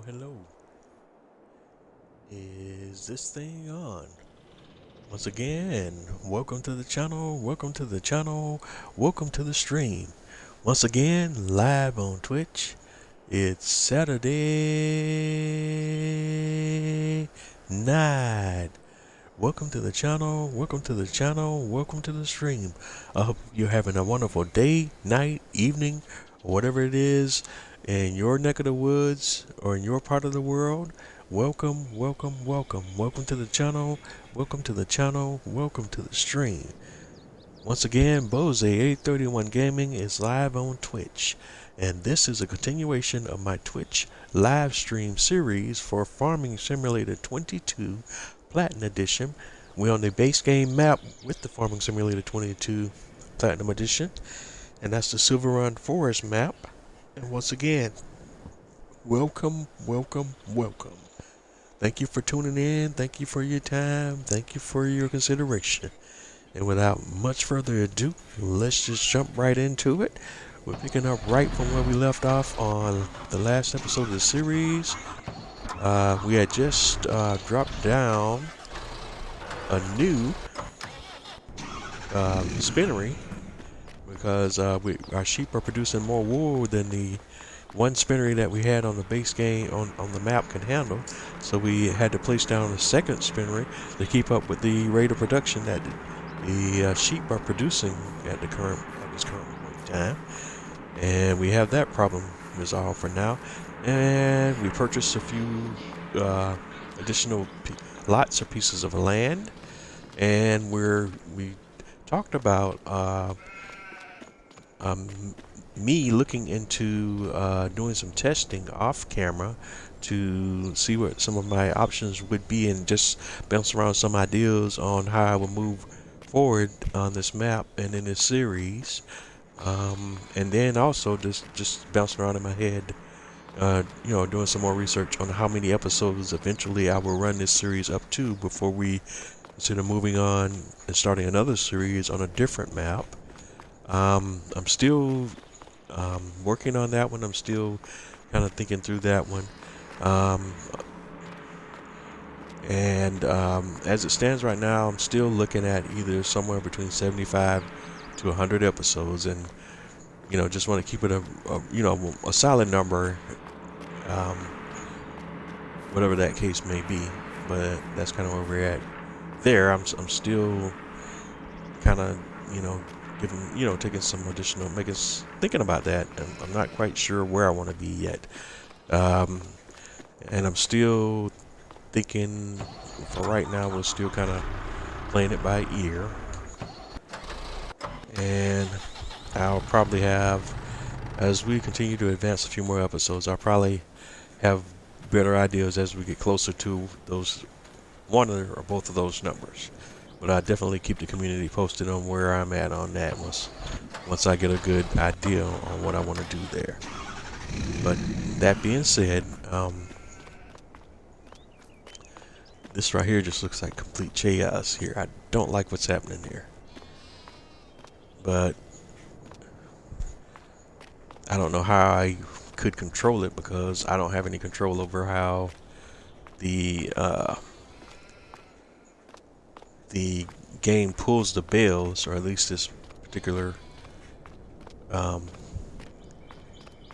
Hello. Is this thing on? Once again, welcome to the channel, welcome to the channel, welcome to the stream. Once again, live on Twitch. It's Saturday night. Welcome to the channel, welcome to the channel, welcome to the stream. I hope you're having a wonderful day, night, evening, or whatever it is in your neck of the woods or in your part of the world. Welcome, welcome, welcome. Welcome to the channel, welcome to the channel, welcome to the stream. Once again, Bose 831 Gaming is live on Twitch, and this is a continuation of my Twitch live stream series for Farming Simulator 22 Platinum Edition. We're on the base game map with the Farming Simulator 22 Platinum Edition, and that's the Silverrun Forest map. And once again, welcome, welcome, welcome. Thank you for tuning in. Thank you for your time. Thank you for your consideration. And without much further ado, let's just jump right into it. We're picking up right from where we left off on the last episode of the series. We had just dropped down a new spinnery because our sheep are producing more wool than the one spinnery that we had on the base game on the map can handle. So we had to place down a second spinnery to keep up with the rate of production that the sheep are producing at this current point in time. And we have that problem resolved for now. And we purchased a few additional lots or pieces of land. And we talked about me looking into doing some testing off camera to see what some of my options would be and just bounce around some ideas on how I would move forward on this map and in this series. And then also just bouncing around in my head, doing some more research on how many episodes eventually I will run this series up to before we consider moving on and starting another series on a different map. I'm still working on that one. I'm still kind of thinking through that one. As it stands right now, I'm still looking at either somewhere between 75 to 100 episodes, and just want to keep it a solid number, whatever that case may be. But that's kind of where we're at. There, I'm still kind of taking some additional thinking about that, and I'm not quite sure where I want to be yet. And I'm still thinking, for right now, we're still kind of playing it by ear. And I'll probably have, as we continue to advance a few more episodes, I'll probably have better ideas as we get closer to those one or both of those numbers. But I definitely keep the community posted on where I'm at on that once I get a good idea on what I want to do there. But that being said, this right here just looks like complete chaos here. I don't like what's happening here. But I don't know how I could control it because I don't have any control over how the game pulls the bales, or at least this particular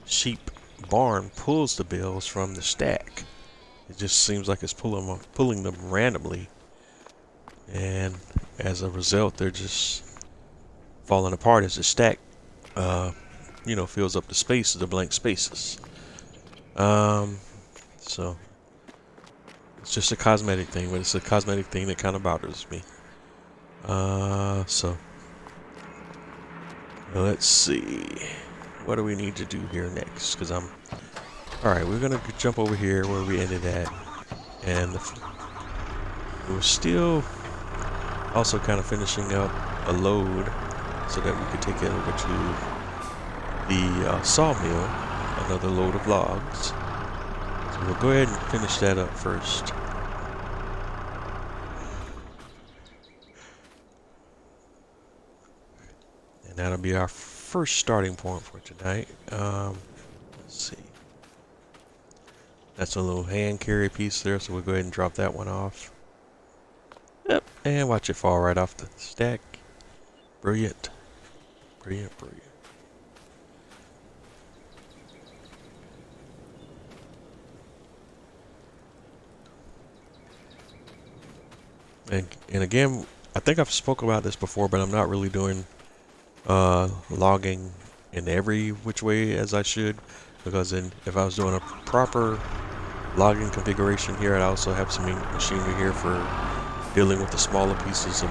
sheep barn pulls the bales from the stack. It just seems like it's pulling them randomly, and as a result, they're just falling apart as the stack, fills up the spaces, the blank spaces. So it's just a cosmetic thing, but it's a cosmetic thing that kind of bothers me. So let's see, what do we need to do here next? Because alright, we're gonna jump over here where we ended at, and we're still also kind of finishing up a load so that we could take it over to the sawmill, another load of logs. So we'll go ahead and finish that up first. And that'll be our first starting point for tonight. Let's see. That's a little hand carry piece there, so we'll go ahead and drop that one off. Yep, and watch it fall right off the stack. Brilliant. Brilliant, brilliant. And again, I think I've spoken about this before, but I'm not really doing logging in every which way as I should, because if I was doing a proper logging configuration here, I'd also have some machinery here for dealing with the smaller pieces of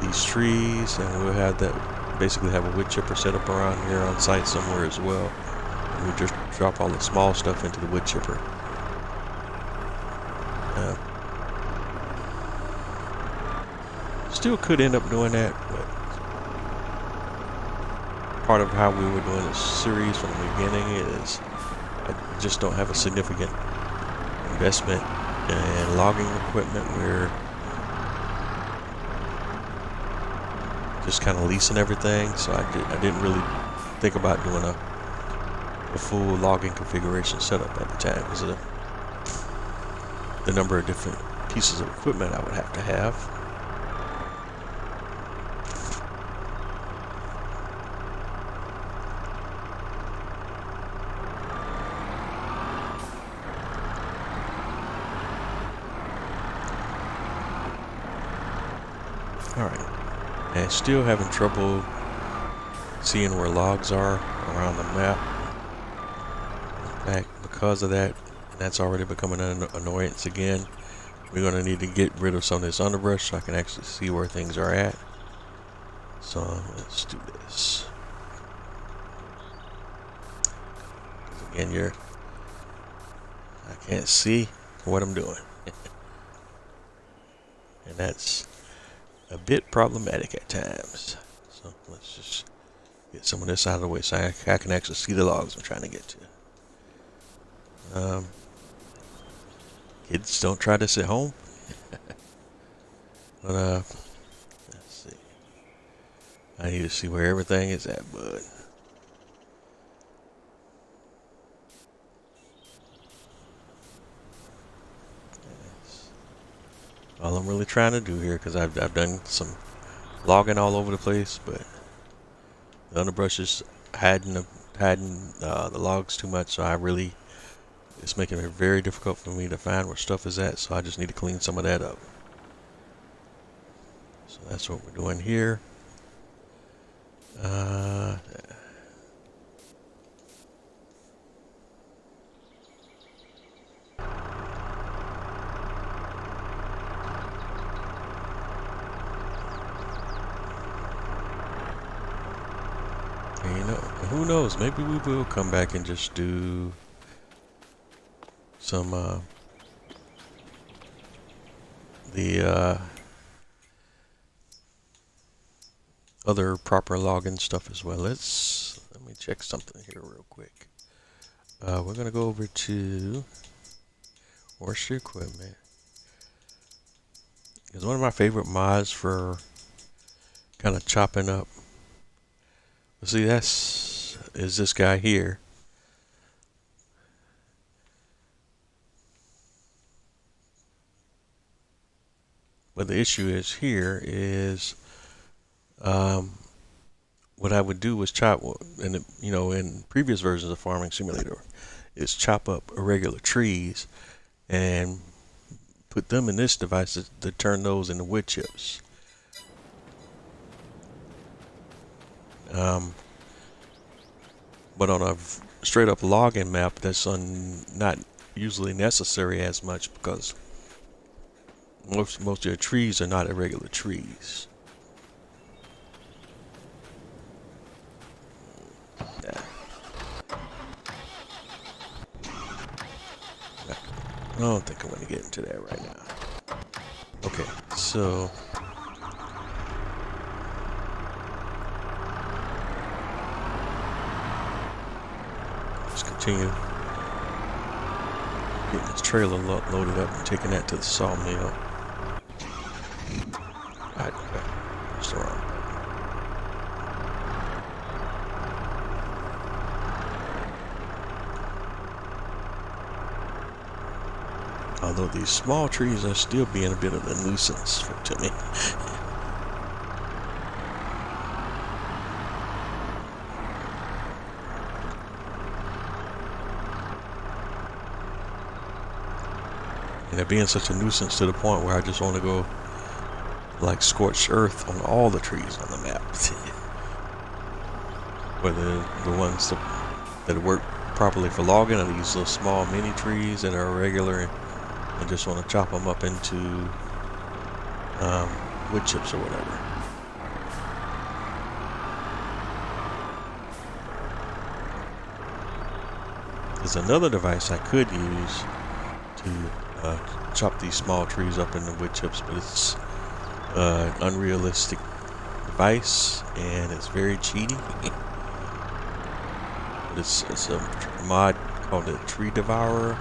these trees, and we'll have that, basically have a wood chipper set up around here on site somewhere as well, and we just drop all the small stuff into the wood chipper. Still could end up doing that, but part of how we were doing this series from the beginning is I just don't have a significant investment in logging equipment. We're just kind of leasing everything, so I didn't really think about doing a full logging configuration setup at the time because of the number of different pieces of equipment I would have to have. Alright, and still having trouble seeing where logs are around the map. In fact, because of that, that's already becoming an annoyance again. We're going to need to get rid of some of this underbrush so I can actually see where things are at. So let's do this. Again, I can't see what I'm doing. And that's a bit problematic at times. So let's just get some of this out of the way so I can actually see the logs I'm trying to get to. Kids, don't try this at home. But let's see. I need to see where everything is at, bud. That's all I'm really trying to do here, because I've done some logging all over the place, but the underbrush is hiding the logs too much, so it's making it very difficult for me to find where stuff is at, so I just need to clean some of that up. So that's what we're doing here. And who knows, maybe we will come back and just do some other proper login stuff as well. Let me check something here real quick. We're gonna go over to forestry equipment. It's one of my favorite mods for kind of chopping up. See, is this guy here. But the issue is here is what I would do was chop, and in previous versions of Farming Simulator, is chop up irregular trees and put them in this device to turn those into wood chips. But on a straight up logging map, that's not usually necessary as much, because most of your trees are not irregular trees. Yeah. I don't think I'm going to get into that right now. Okay, so let's continue getting this trailer loaded up and taking that to the sawmill. That's the wrong. Although these small trees are still being a bit of a nuisance to me. And they're being such a nuisance to the point where I just want to go like scorched earth on all the trees on the map. Whether the ones that work properly for logging or these little small mini trees that are regular and just want to chop them up into wood chips or whatever. There's another device I could use to chop these small trees up into wood chips, but it's an unrealistic device and it's very cheaty. But it's a mod called the Tree Devourer.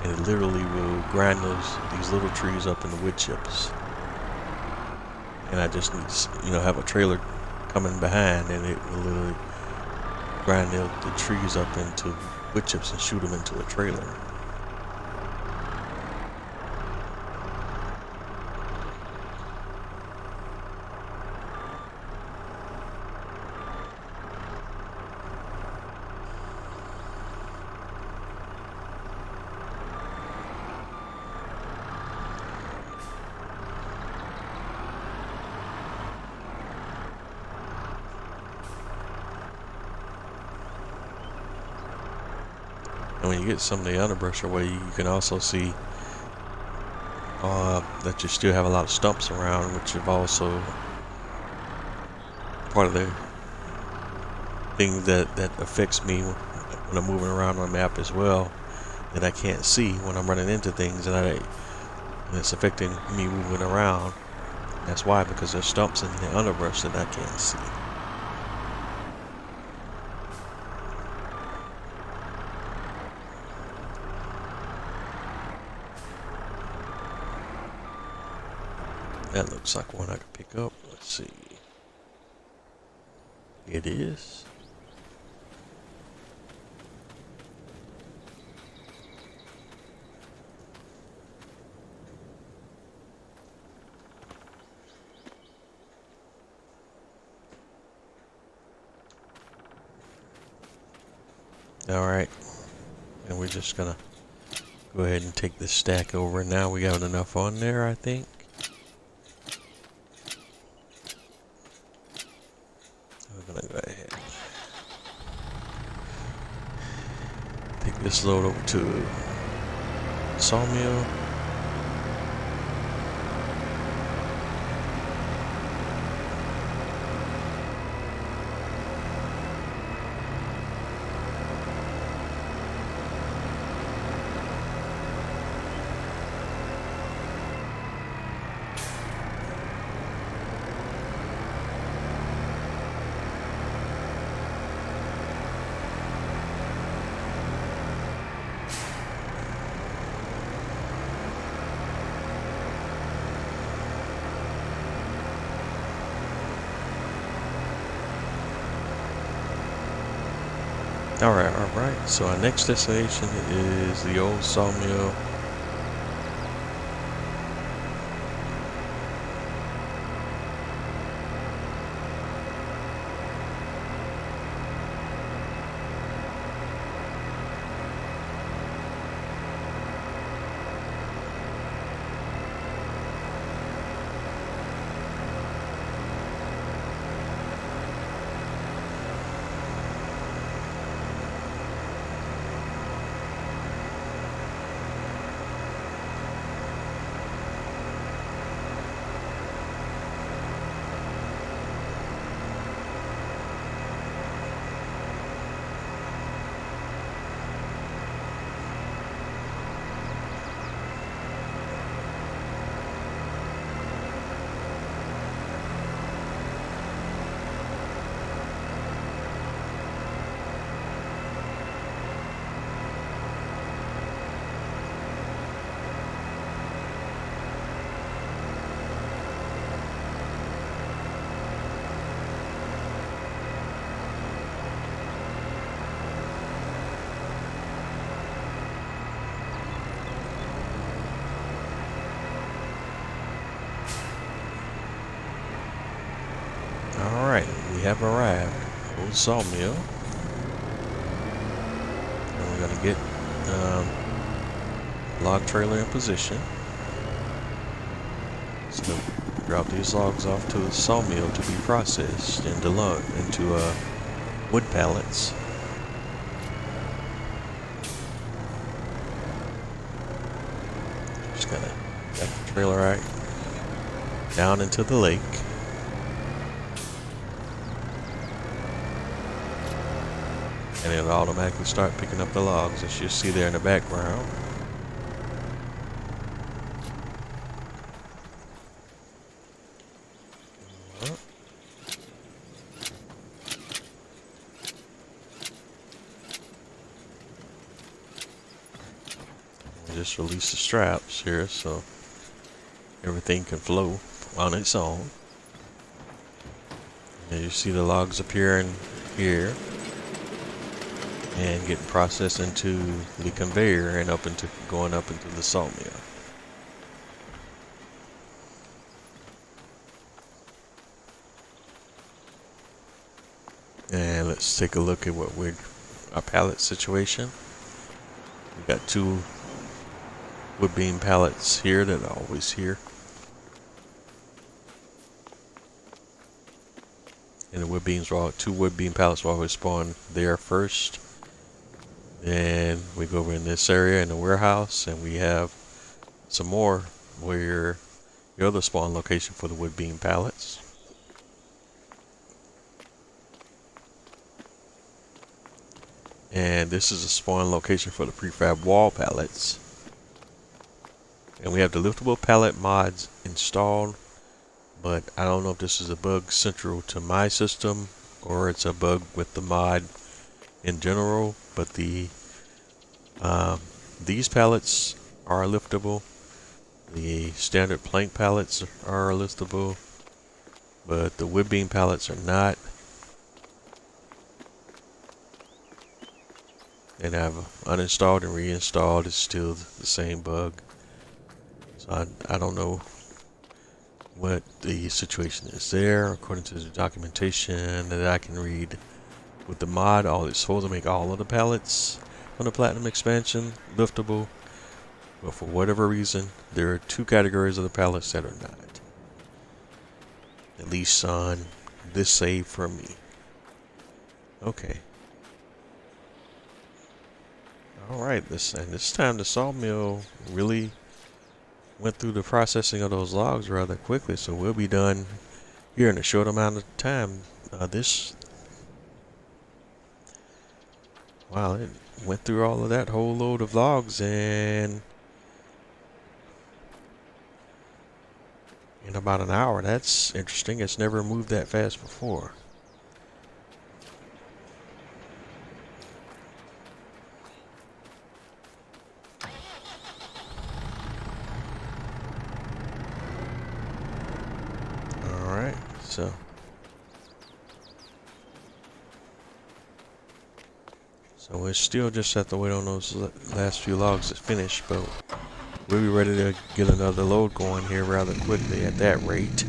And it literally will grind these little trees up into wood chips. And I just need to, have a trailer coming behind, and it will literally grind the trees up into wood chips and shoot them into a trailer. And when you get some of the underbrush away, you can also see that you still have a lot of stumps around, which have also part of the thing that affects me when I'm moving around on the map as well, that I can't see when I'm running into things, and it's affecting me moving around. That's why, because there's stumps in the underbrush that I can't see. That looks like one I could pick up. Let's see. It is. All right. And we're just gonna go ahead and take this stack over. Now we got enough on there, I think. We're gonna go ahead. Take this load over to sawmill. Alright, so our next destination is the old sawmill. have arrived. Old sawmill. And we're gonna get log trailer in position. So drop these logs off to the sawmill to be processed into wood pallets. Just gonna back the trailer right down into the lake. And it'll automatically start picking up the logs, as you see there in the background. Just release the straps here so everything can flow on its own. And you see the logs appearing here and getting processed into the conveyor and going up into the sawmill. And let's take a look at our pallet situation. We got 2 wood beam pallets here that are always here. And the 2 wood beam pallets will always spawn there first. Then we go over in this area in the warehouse, and we have some more where your other spawn location for the wood beam pallets. And this is a spawn location for the prefab wall pallets. And we have the liftable pallet mods installed, but I don't know if this is a bug central to my system or it's a bug with the mod in general. But these pallets are liftable. The standard plank pallets are liftable, but the wood beam pallets are not. And I've uninstalled and reinstalled. It's still the same bug. So I don't know what the situation is there. According to the documentation that I can read, with the mod, it's supposed to make all of the pallets on the Platinum expansion liftable. But for whatever reason, there are 2 categories of the pallets that are not. At least on this save for me. Okay. Alright, this time the sawmill really went through the processing of those logs rather quickly, so we'll be done here in a short amount of time. Wow, it went through all of that whole load of logs and in about an hour. That's interesting. It's never moved that fast before. Alright, so we're still just have to wait on those last few logs to finish, but we'll be ready to get another load going here rather quickly at that rate.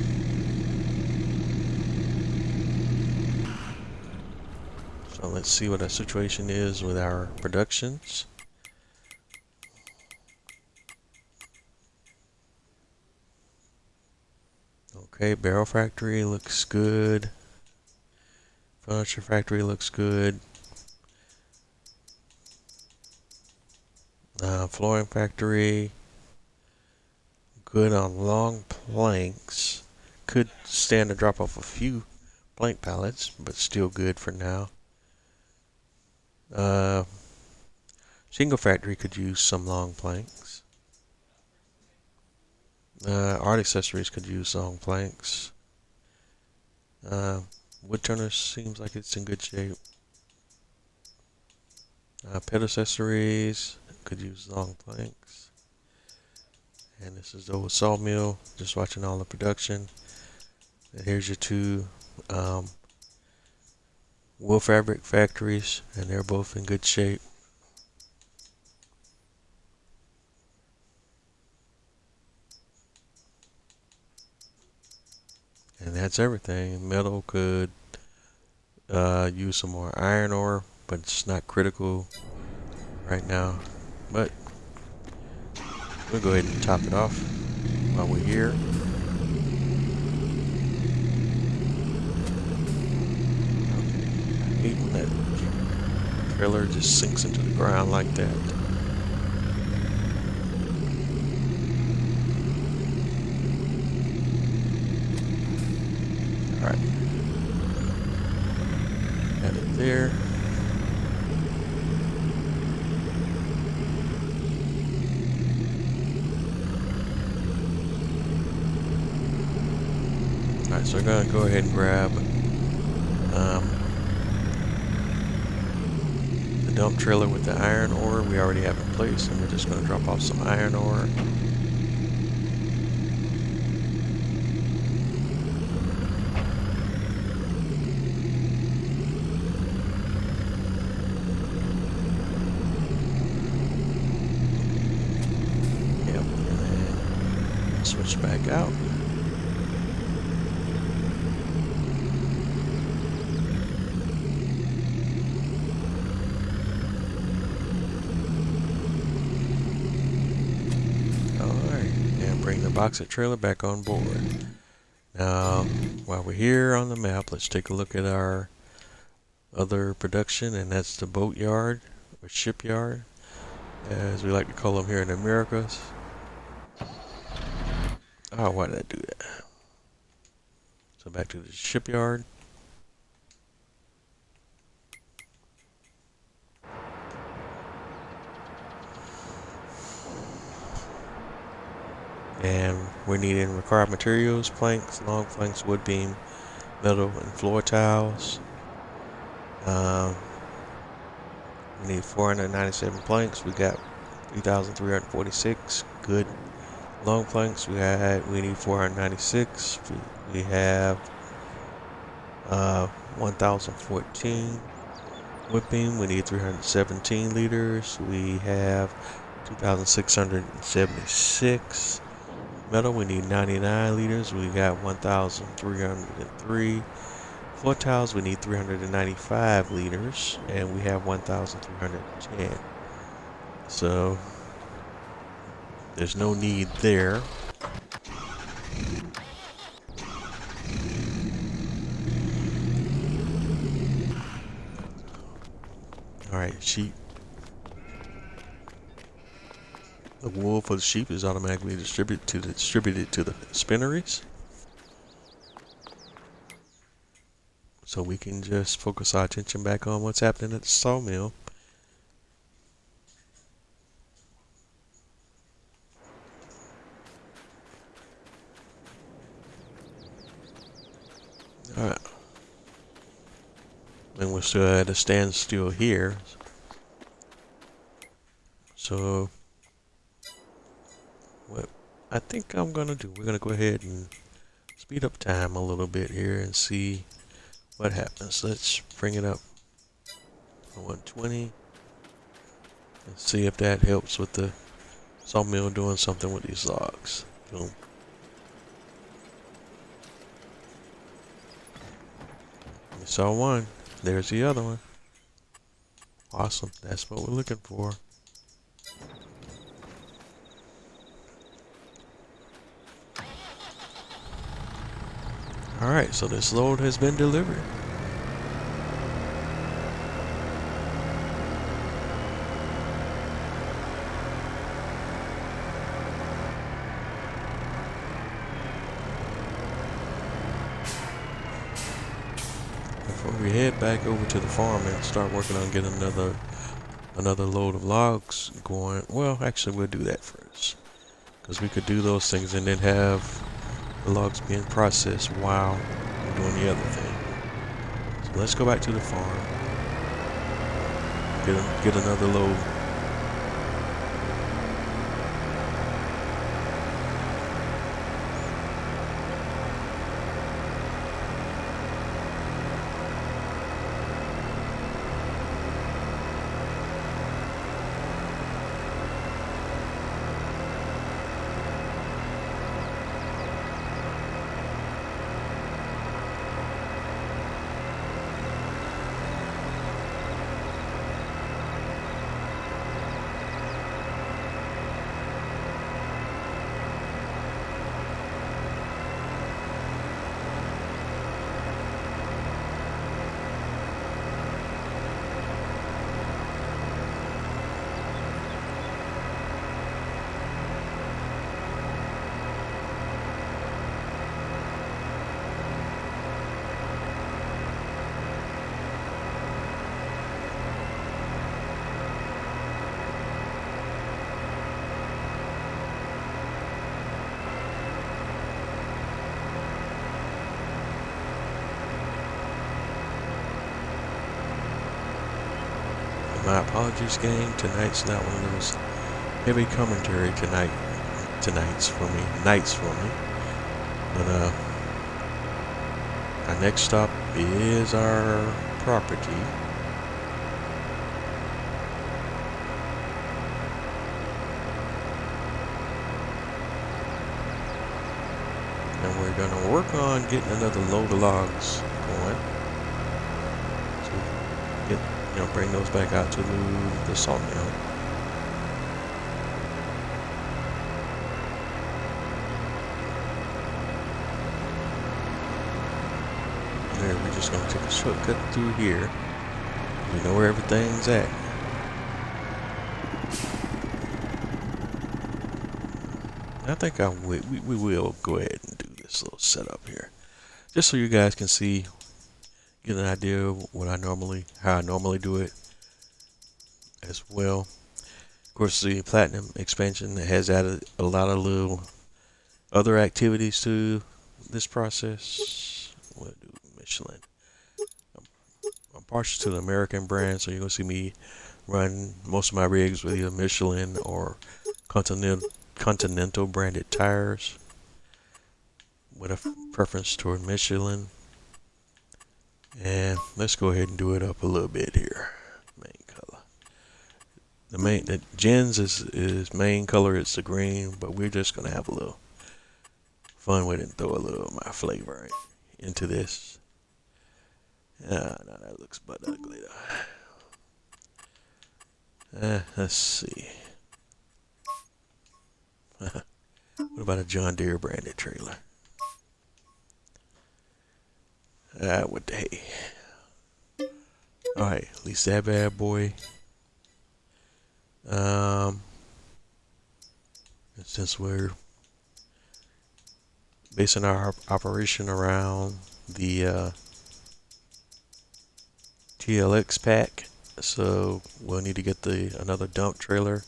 So let's see what our situation is with our productions. Okay, barrel factory looks good. Furniture factory looks good. Flooring factory, good on long planks. Could stand to drop off a few plank pallets, but still good for now. Shingle factory could use some long planks. Art accessories could use long planks. Wood turner seems like it's in good shape. Pet accessories could use long planks. And this is the old sawmill, just watching all the production. And here's your 2 wool fabric factories, and they're both in good shape. And that's everything. Metal could use some more iron ore, but it's not critical right now. But we'll go ahead and top it off while we're here. I hate when that trailer just sinks into the ground like that. Alright. Got it there. Alright, so we're going to go ahead and grab the dump trailer with the iron ore we already have in place, and we're just going to drop off some iron ore. Yep, and then switch back out. Bring the boxer trailer back on board. Now, while we're here on the map, let's take a look at our other production, and that's the boat yard or shipyard, as we like to call them here in the Americas. Oh, why did I do that? So back to the shipyard. And we're needing required materials: planks, long planks, wood beam, metal, and floor tiles. We need 497 planks. We got 3,346. Good. Long planks, we need 496. We have 1,014. Wood beam, we need 317 liters. We have 2,676. Metal, we need 99 liters. We got 1,303. Floor tiles, we need 395 liters, and we have 1,310. So there's no need there. All right, sheep. The wool for the sheep is automatically distributed to the spinneries. So we can just focus our attention back on what's happening at the sawmill. Alright. And we're still at a standstill here. So what I think I'm gonna do, we're gonna go ahead and speed up time a little bit here and see what happens. Let's bring it up to 120 and see if that helps with the sawmill doing something with these logs. Boom. We saw one. There's the other one. Awesome. That's what we're looking for. Alright, so this load has been delivered. Before we head back over to the farm and start working on getting another load of logs going, well, actually we'll do that first, because we could do those things and then have the logs being processed while we're doing the other thing. So let's go back to the farm, get another load. My apologies, gang. Tonight's not one of those heavy commentary nights for me. But our next stop is our property. And we're gonna work on getting another load of logs going. So bring those back out to the sawmill. There, we're just gonna take a shortcut through here. We know where everything's at. I think we will go ahead and do this little setup here, just so you guys can see, get an idea of how I normally do it as well. Of course, the platinum expansion has added a lot of little other activities to this process. We'll do Michelin. I'm partial to the American brand, so you're gonna see me run most of my rigs with either Michelin or Continental branded tires, with a preference toward Michelin. And let's go ahead and do it up a little bit here. Main color. The Jen's is main color. It's the green, but we're just gonna have a little fun with it and throw a little of my flavor into this. No, that looks but ugly though. Let's see. What about a John Deere branded trailer? What the hey? Alright, at least that bad boy. Since we're basing our operation around the TLX pack, so we'll need to get another dump trailer.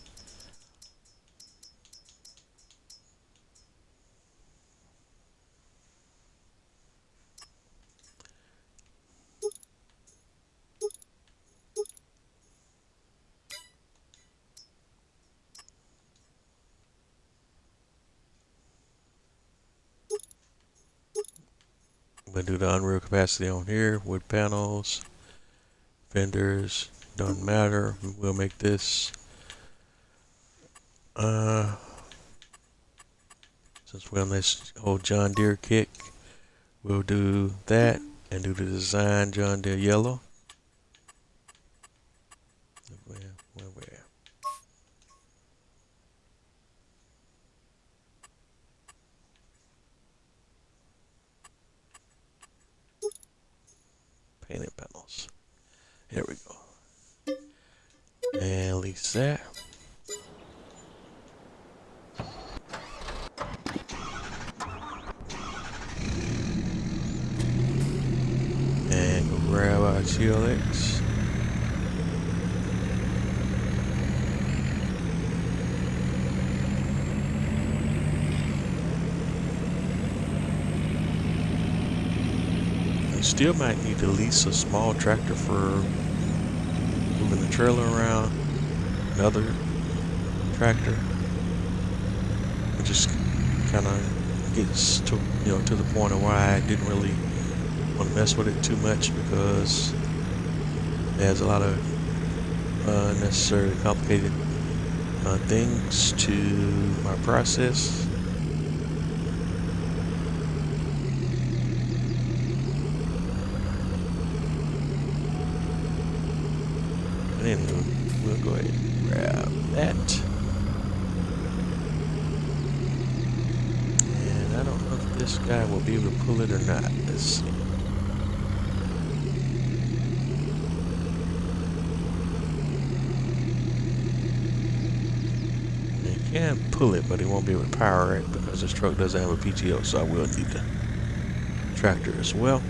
We'll do the unreal capacity on here, wood panels, fenders, doesn't matter. We'll make this since we're on this whole John Deere kick, we'll do that and do the design John Deere yellow. Where? Painted panels. Here we go. And release that. And go grab our TLX. Still might need to lease a small tractor for moving the trailer around. Another tractor. It just kind of gets to to the point of why I didn't really want to mess with it too much, because it has a lot of unnecessarily complicated things to my process. Anyway, we'll go ahead and grab that. And I don't know if this guy will be able to pull it or not. Let's see. He can pull it, but he won't be able to power it because this truck doesn't have a PTO, so I will need the tractor as well.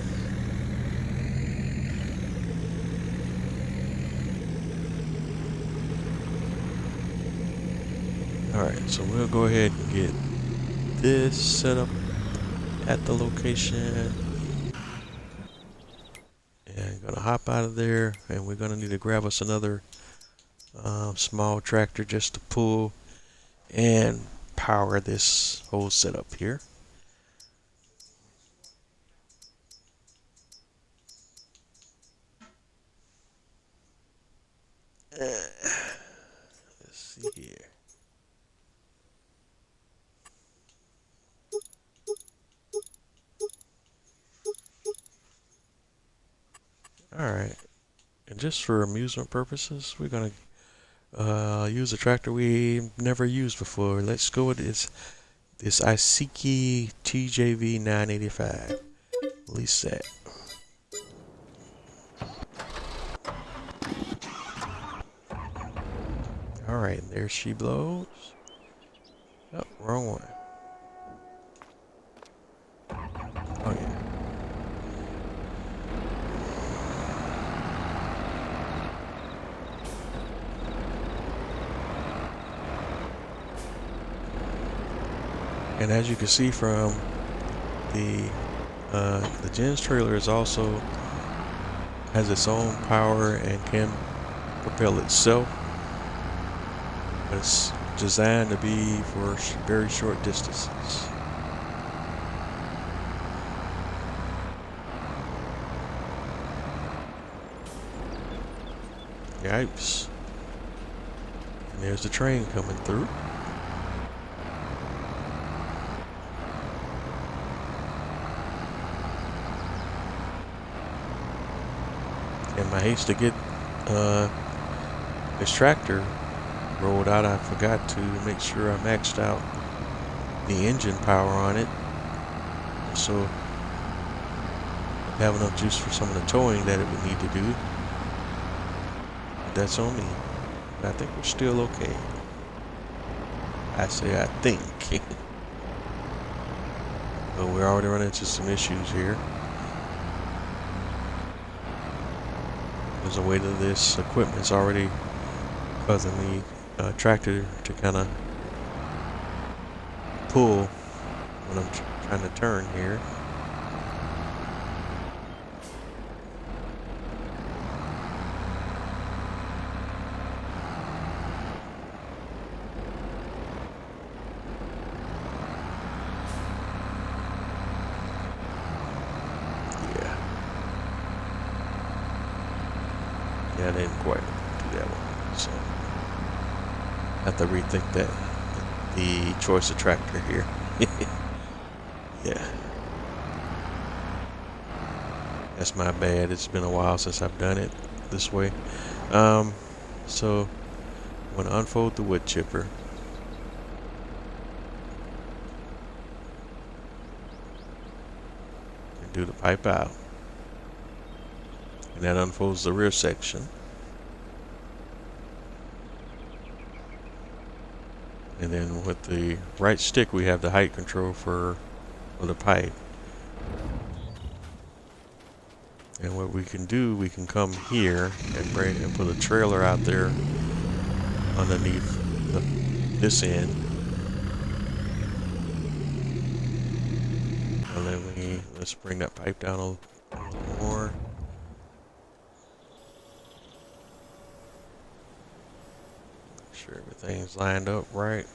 Alright, so we'll go ahead and get this set up at the location. And gonna hop out of there, and we're gonna need to grab us another small tractor just to pull and power this whole setup here. Let's see here. Alright, and just for amusement purposes, we're gonna use a tractor we never used before. Let's go with this Isiki TJV 985. Release that. Alright, there she blows. Oh, wrong one. Oh yeah. And as you can see from the Gens trailer is also has its own power and can propel itself. But it's designed to be for very short distances. Yipes. And there's the train coming through. In my haste to get this tractor rolled out, I forgot to make sure I maxed out the engine power on it, so I have enough juice for some of the towing that it would need to do. But that's on me. But I think we're still okay. I say I think. But we're already running into some issues here. There's a way that this equipment's already causing the tractor to kind of pull when I'm trying to turn here. Yeah, I didn't quite do that one, so I have to rethink the choice of tractor here. Yeah, that's my bad. It's been a while since I've done it this way. So I'm going to unfold the wood chipper. And do the pipe out. And that unfolds the rear section. And then with the right stick, we have the height control for the pipe. And what we can do, we can come here and put a trailer out there underneath this end. And then let's bring that pipe down a little more. Make sure everything's lined up right.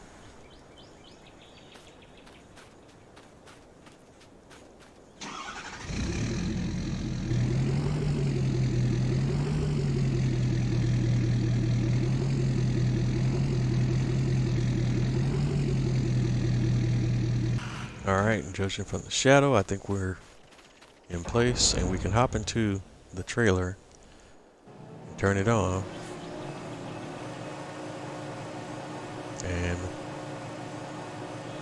Alright, and judging from the shadow, I think we're in place, and we can hop into the trailer and turn it on. And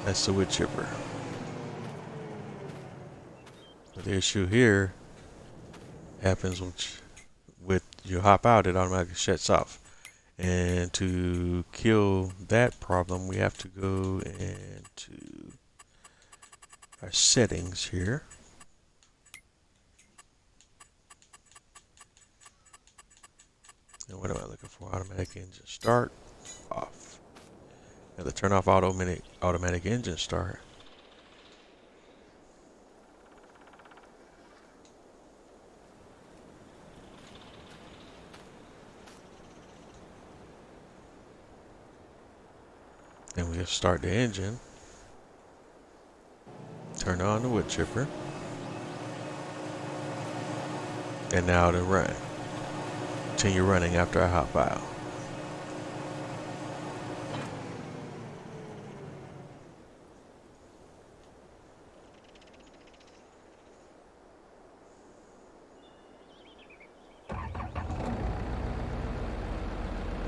that's the wood chipper. But the issue here happens with you hop out, it automatically shuts off. And to kill that problem, we have to go into our settings here. And what am I looking for? Automatic engine start, off. I have to turn off automatic engine start. Then we'll start the engine. Turn on the wood chipper. And now to run. Continue running after I hop out.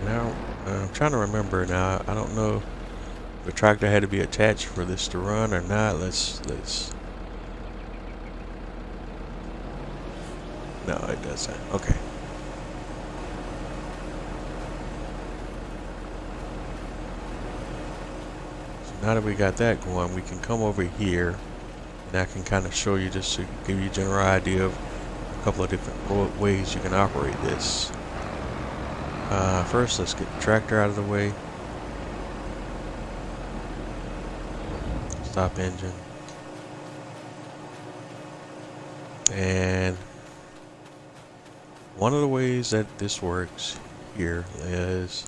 Now, I'm trying to remember now. I don't know if the tractor had to be attached for this to run or not. Let's. No, it doesn't. Okay. So now that we got that going, we can come over here, and I can kind of show you just to give you a general idea of a couple of different ways you can operate this. First, let's get the tractor out of the way. Stop engine. And one of the ways that this works here is,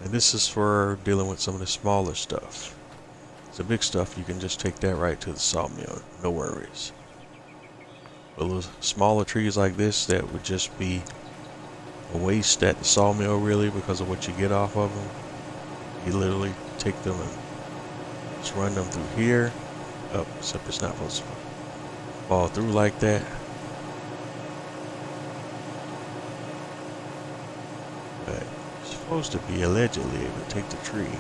and this is for dealing with some of the smaller stuff. The big stuff, you can just take that right to the sawmill, no worries. But those smaller trees like this, that would just be a waste at the sawmill really, because of what you get off of them. You literally take them and just run them through here. Oh, except it's not supposed to fall through like that. But it's supposed to be allegedly able to take the tree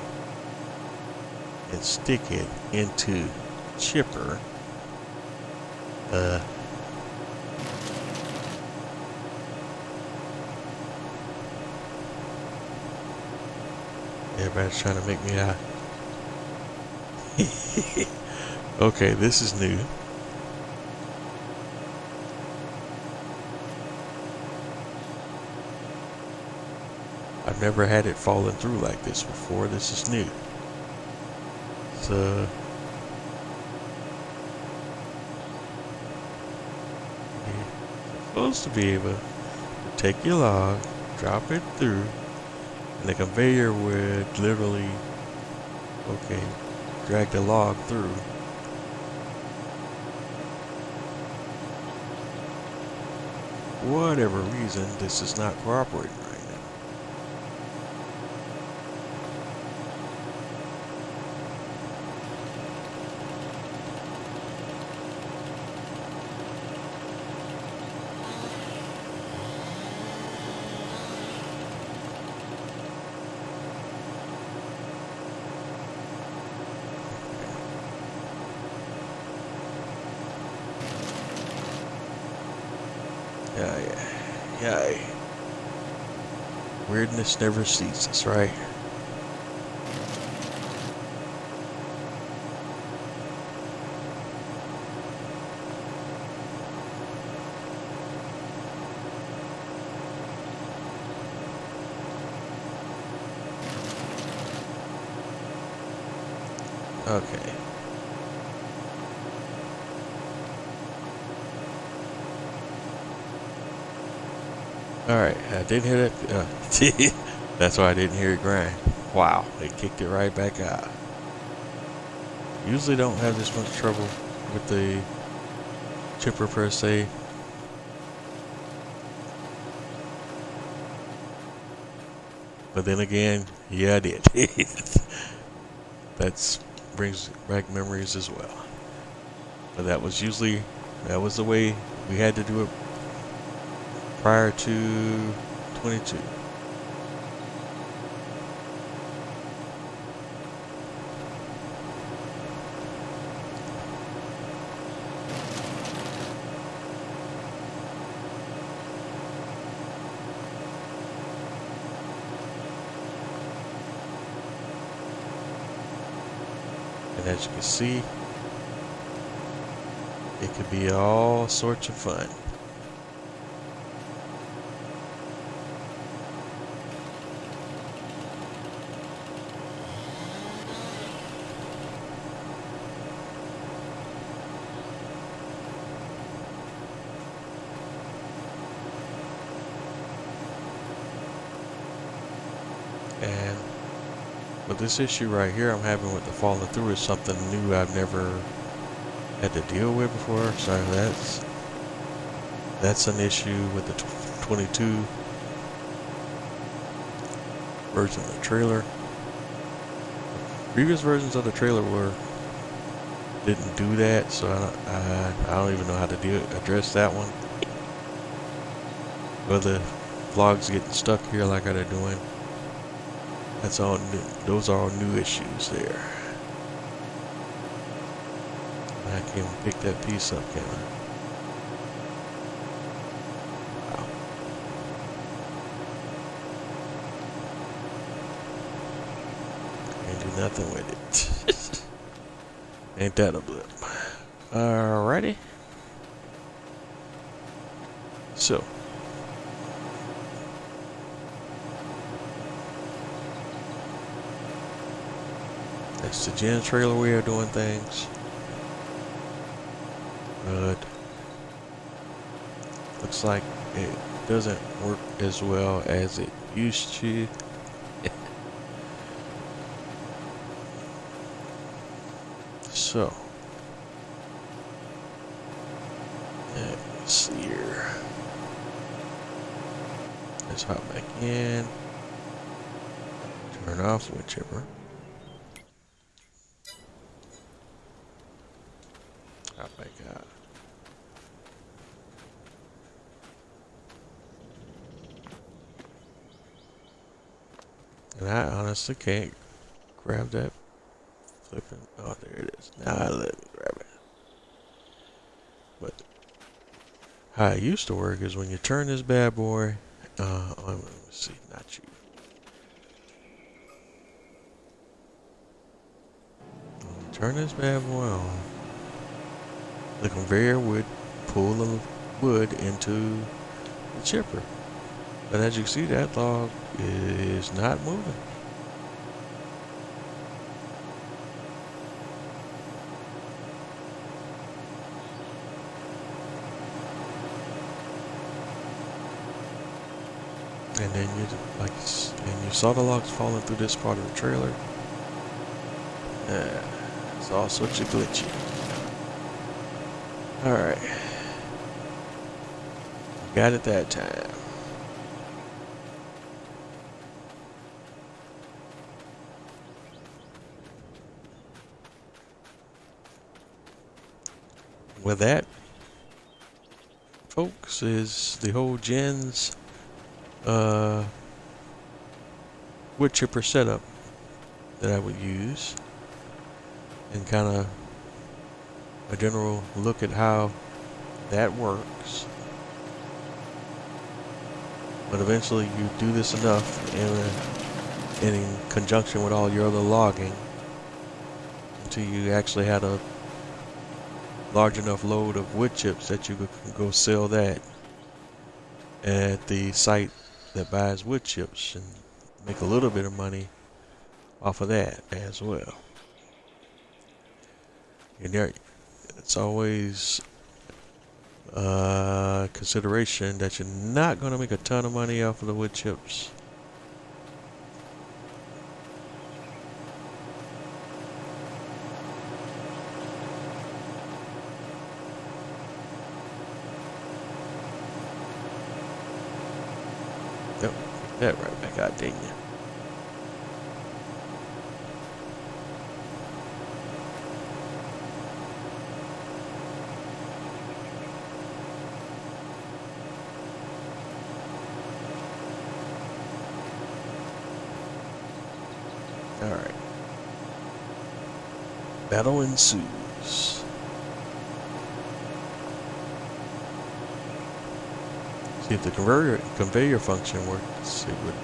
and stick it into the chipper. Everybody's trying to make me out. Okay, this is new. I've never had it falling through like this before. This is new. So you're supposed to be able to take your log, drop it through, and the conveyor would literally, okay, drag the log through. For whatever reason, this is not cooperating right now. Yeah. Weirdness never ceases, right? Okay. Alright, I didn't hear that. That's why I didn't hear it grind. Wow, it kicked it right back out. Usually don't have this much trouble with the chipper per se. But then again, yeah, I did. That brings back memories as well. But that was the way we had to do it prior to 22. And as you can see, it could be all sorts of fun. And But this issue right here I'm having with the falling through is something new I've never had to deal with before. So that's an issue with the 22 version of the trailer. Previous versions of the trailer didn't do that, so I don't even know how to address that one. Whether vlogs getting stuck here like they're doing, that's all new. Those are all new issues there. I can't even pick that piece up, can I? Wow. Can't do nothing with it. Ain't that a blip? Alrighty. So. That's the gen trailer way of doing things. But looks like it doesn't work as well as it used to. So let's see here. Let's hop back in. Turn off wood chipper. Hop back out. And I honestly can't grab that flipping. Oh, there it is. Now I let me grab it. But how it used to work is when you turn this bad boy, let me see, not you. When you turn this bad boy on, the conveyor would pull the wood into the chipper. But as you see, that log is not moving. And then you saw the logs falling through this part of the trailer. It's all sorts of glitchy. All right, got it that time. With that, folks, is the whole gens wood chipper setup that I would use, and kind of a general look at how that works. But eventually you do this enough in conjunction with all your other logging until you actually had a large enough load of wood chips that you could go sell that at the site that buys wood chips and make a little bit of money off of that as well. And there, it's always consideration that you're not going to make a ton of money off of the wood chips. Yep, get that right back out, didn't you? Alright. Battle ensues. See if the conveyor function works. Let's see what.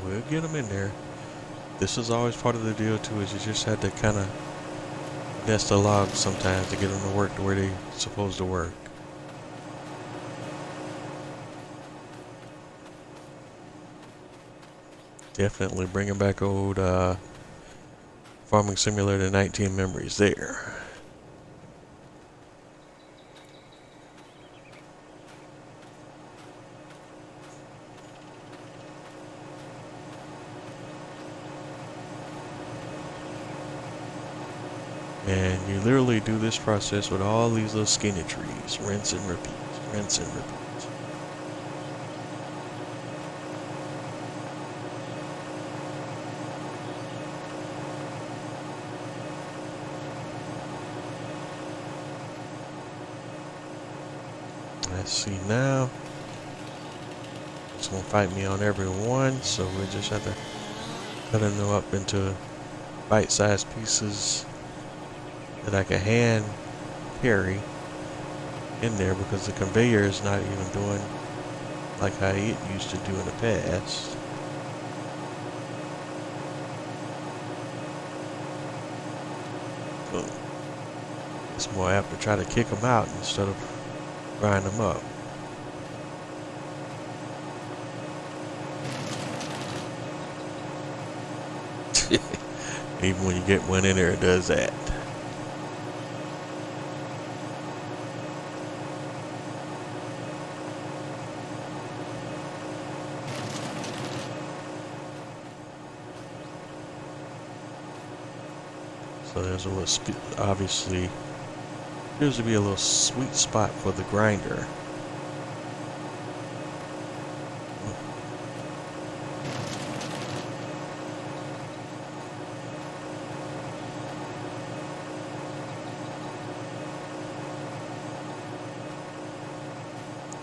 We'll get them in there. This is always part of the deal too, is you just had to kind of nest the logs sometimes to get them to work the way they're supposed to work. Definitely bringing back old Farming Simulator 19 memories there. And you literally do this process with all these little skinny trees. Rinse and repeat. Rinse and repeat. Let's see now. It's going to fight me on every one, so we just have to cut them up into bite-sized pieces that I can hand carry in there, because the conveyor is not even doing like how it used to do in the past. So it's more apt to try to kick them out instead of grind them up. Even when you get one in there, it does that. So there's a little, obviously, appears to be a little sweet spot for the grinder.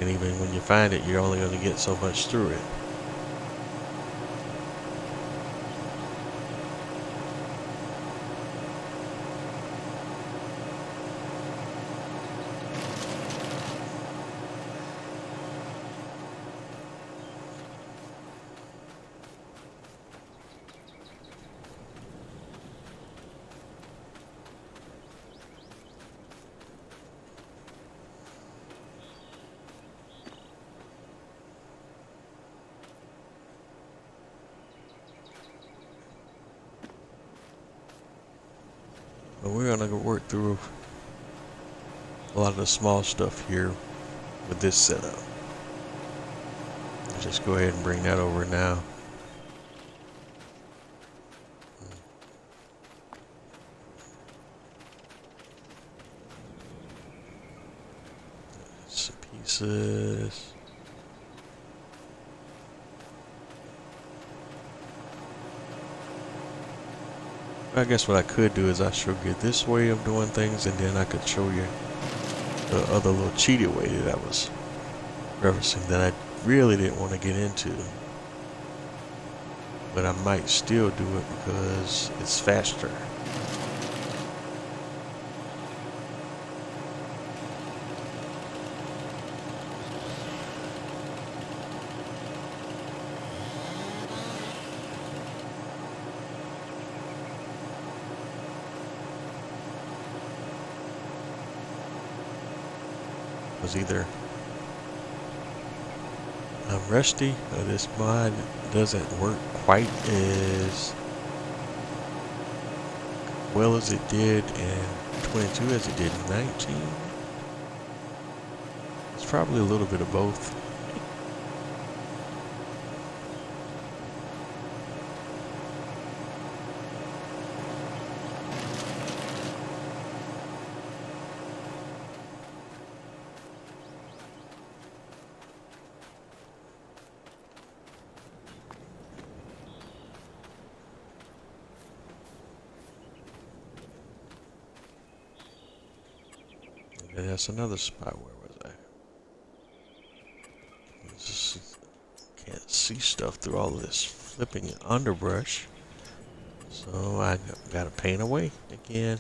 And even when you find it, you're only going to get so much through it. But we're going to work through a lot of the small stuff here with this setup. I'll just go ahead and bring that over now. Some pieces. I guess what I could do is I show you this way of doing things, and then I could show you the other little cheated way that I was referencing that I really didn't want to get into. But I might still do it because it's faster. Because either I'm rusty or this mod doesn't work quite as well as it did in 22 as it did in 19. It's probably a little bit of both. And that's another spot. Where was I? Just can't see stuff through all of this flipping underbrush. So I gotta paint away again.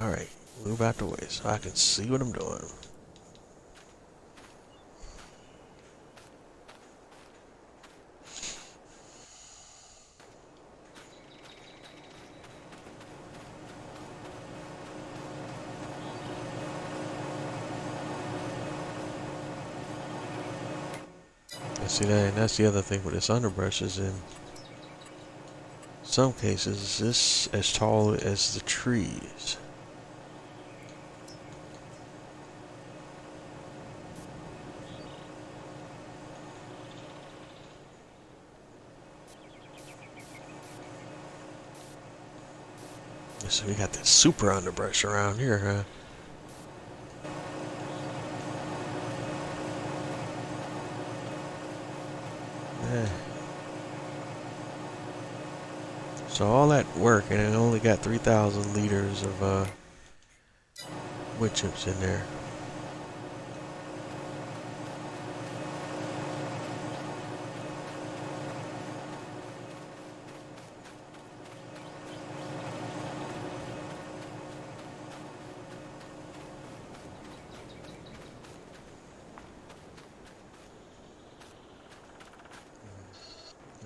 Alright, move out the way so I can see what I'm doing. see that, and that's the other thing with this underbrush is in some cases this as tall as the trees. So we got this super underbrush around here, huh? Yeah. So all that work, and it only got 3,000 liters of wood chips in there.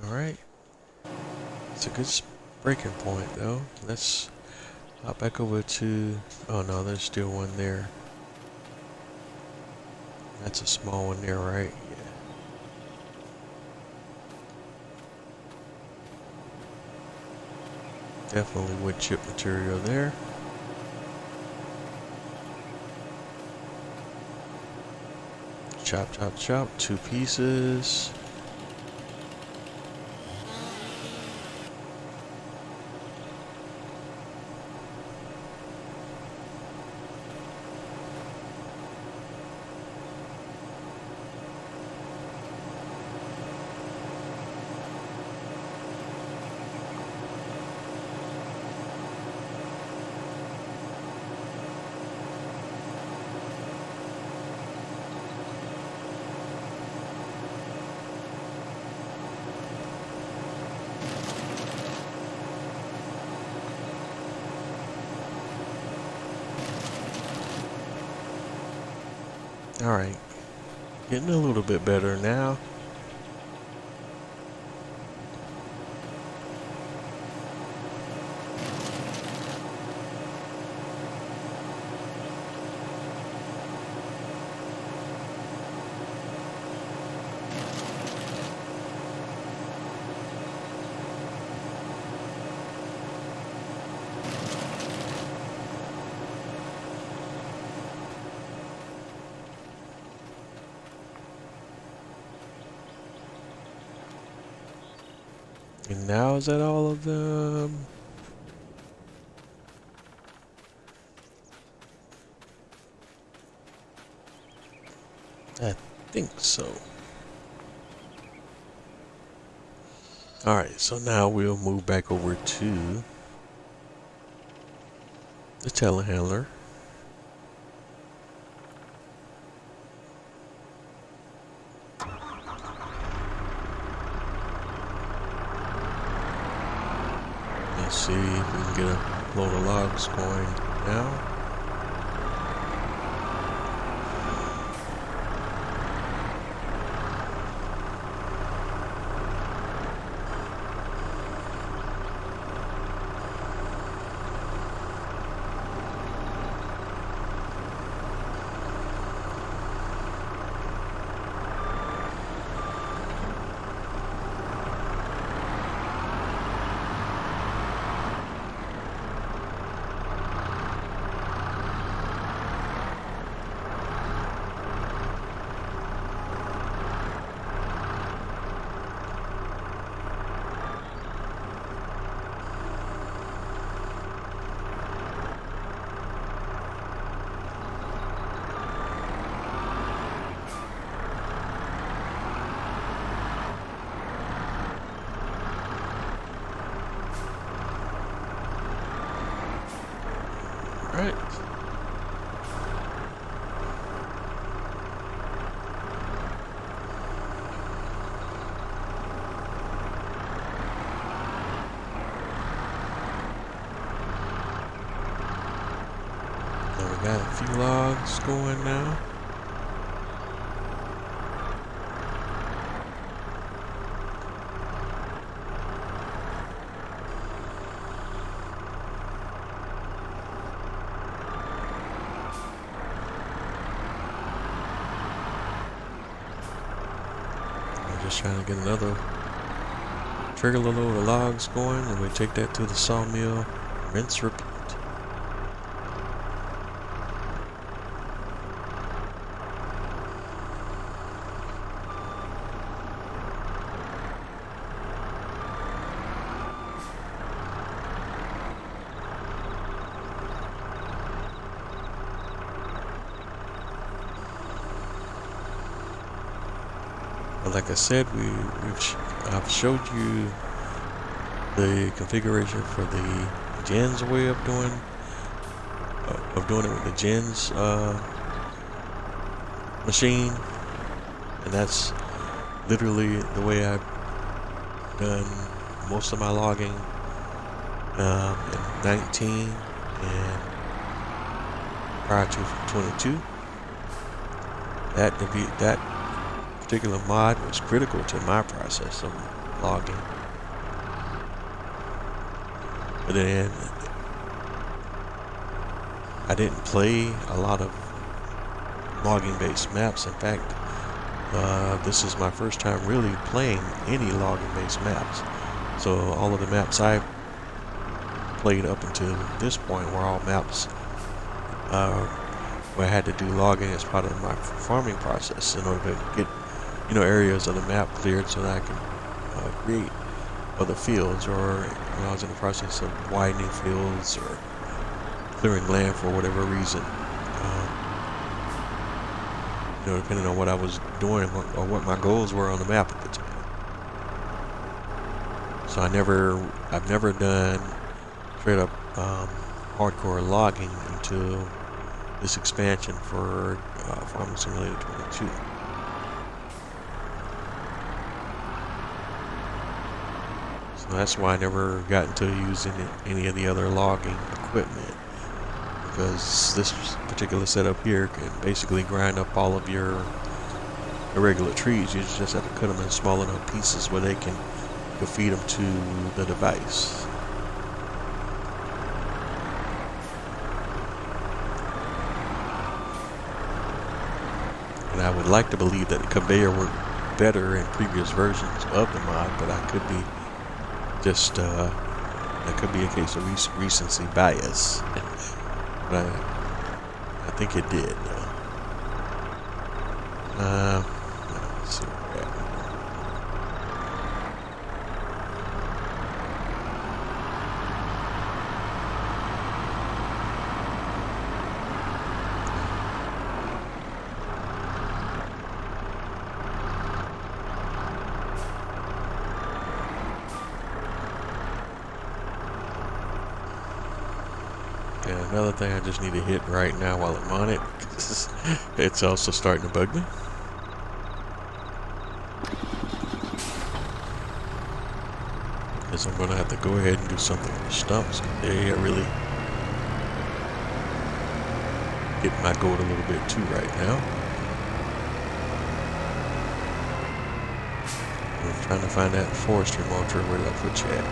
All right. It's a good breaking point, though. Let's hop back over to... Oh, no, there's still one there. That's a small one there, right? Yeah. Definitely wood chip material there. Chop, chop, chop. 2 pieces. Alright, getting a little bit better now. And now is that all of them? I think so. Alright, so now we'll move back over to the telehandler. Let's see if we can get a load of logs going now. Right. Now we got a few logs going now. just trying to get another trigger load of logs going, and we take that to the sawmill, rinse, repeat. But like I said, I've showed you the configuration for the gens way of doing it with the gens machine, and that's literally the way I've done most of my logging in 19 and prior to 22. That particular mod was critical to my process of logging. But then I didn't play a lot of logging based maps. In fact, this is my first time really playing any logging based maps. So all of the maps I played up until this point were all maps where I had to do logging as part of my farming process in order to get areas of the map cleared so that I can create other fields, or when I was in the process of widening fields or clearing land for whatever reason, depending on what I was doing or what my goals were on the map at the time. So I've never done straight up hardcore logging until this expansion for Farming Simulator 22. So that's why I never got into using any of the other logging equipment, because this particular setup here can basically grind up all of your irregular trees. You just have to cut them in small enough pieces where you can feed them to the device. And I would like to believe that the conveyor worked better in previous versions of the mod, but I could be just that could be a case of recency bias. But I think it did. Let's see where we're at. And another thing I just need to hit right now while I'm on it, because it's also starting to bug me. Is I'm going to have to go ahead and do something with the stumps. They are really getting my goat a little bit too right now. I'm trying to find that forestry motor. Where did I put you at?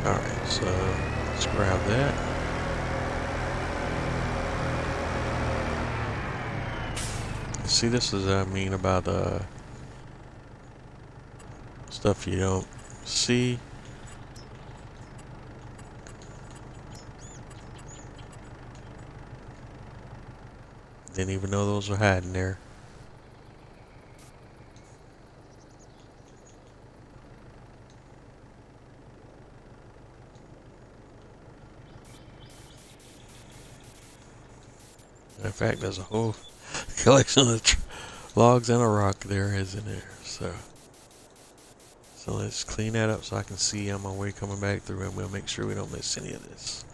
Alright, so let's grab that. See, this is what I mean about stuff you don't see. Didn't even know those were hiding there. In fact, there's a whole collection of logs and a rock there, isn't there? So let's clean that up so I can see on my way coming back through, and we'll make sure we don't miss any of this.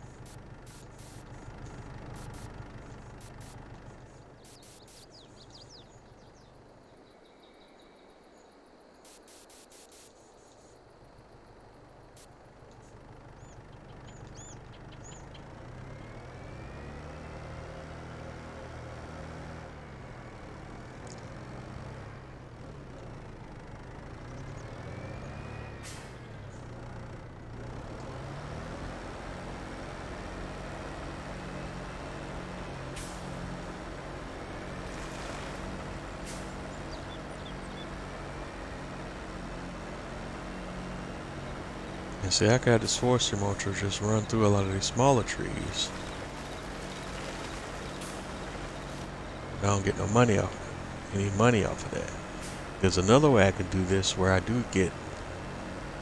And see, I got this forestry mulcher just run through a lot of these smaller trees. I don't get no money any money off of that. There's another way I can do this where I do get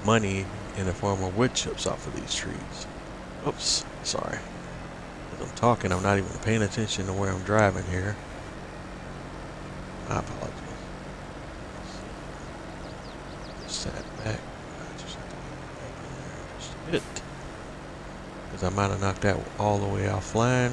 money in the form of wood chips off of these trees. Oops, sorry. As I'm talking, I'm not even paying attention to where I'm driving here. I apologize. Set back. I just have to get back in there just a bit. Because I might have knocked that all the way offline.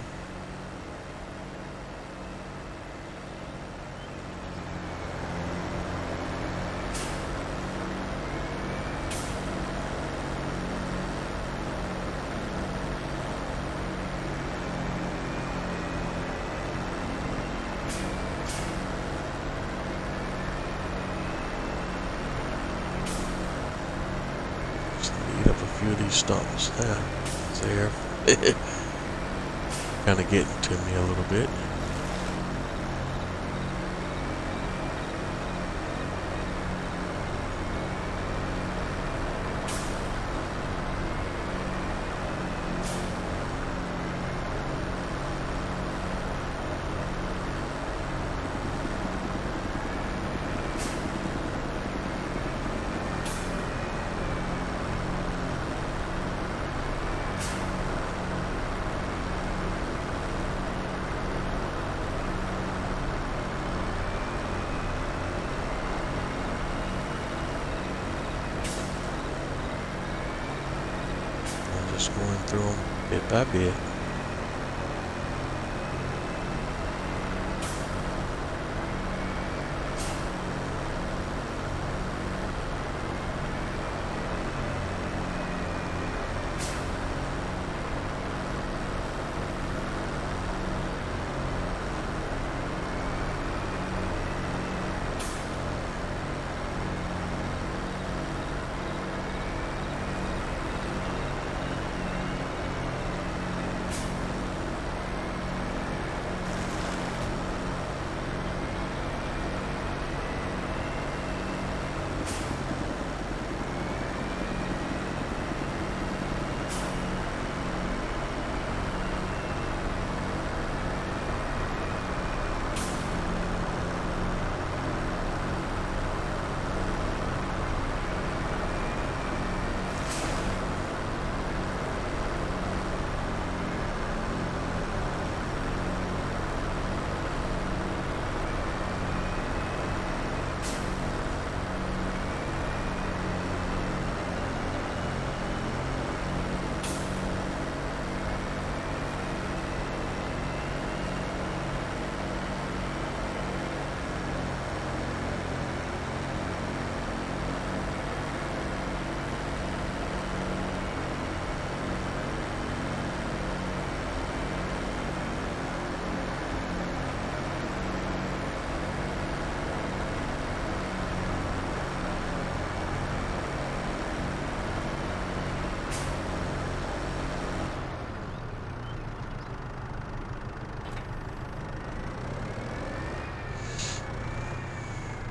Eat up a few of these stumps. Yeah, it's there. Kind of getting to me a little bit. Just going through them bit by bit.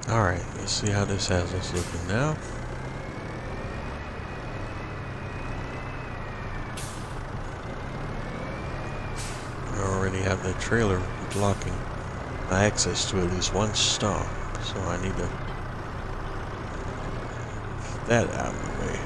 Alright, let's see how this has us looking now. I already have the trailer blocking my access to at least one stump, so I need to get that out of the way.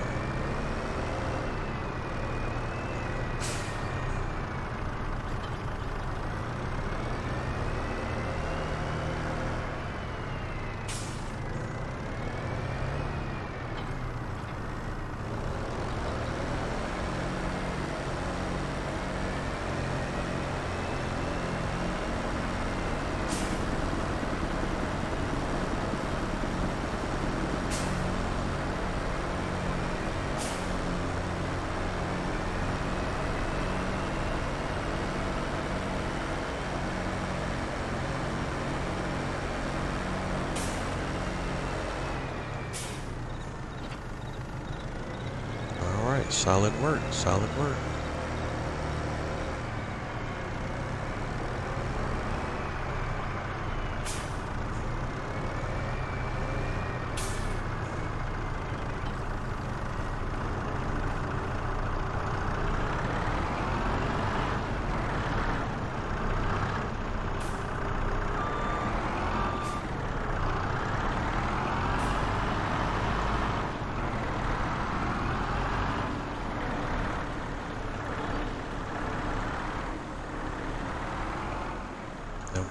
Solid work, solid work.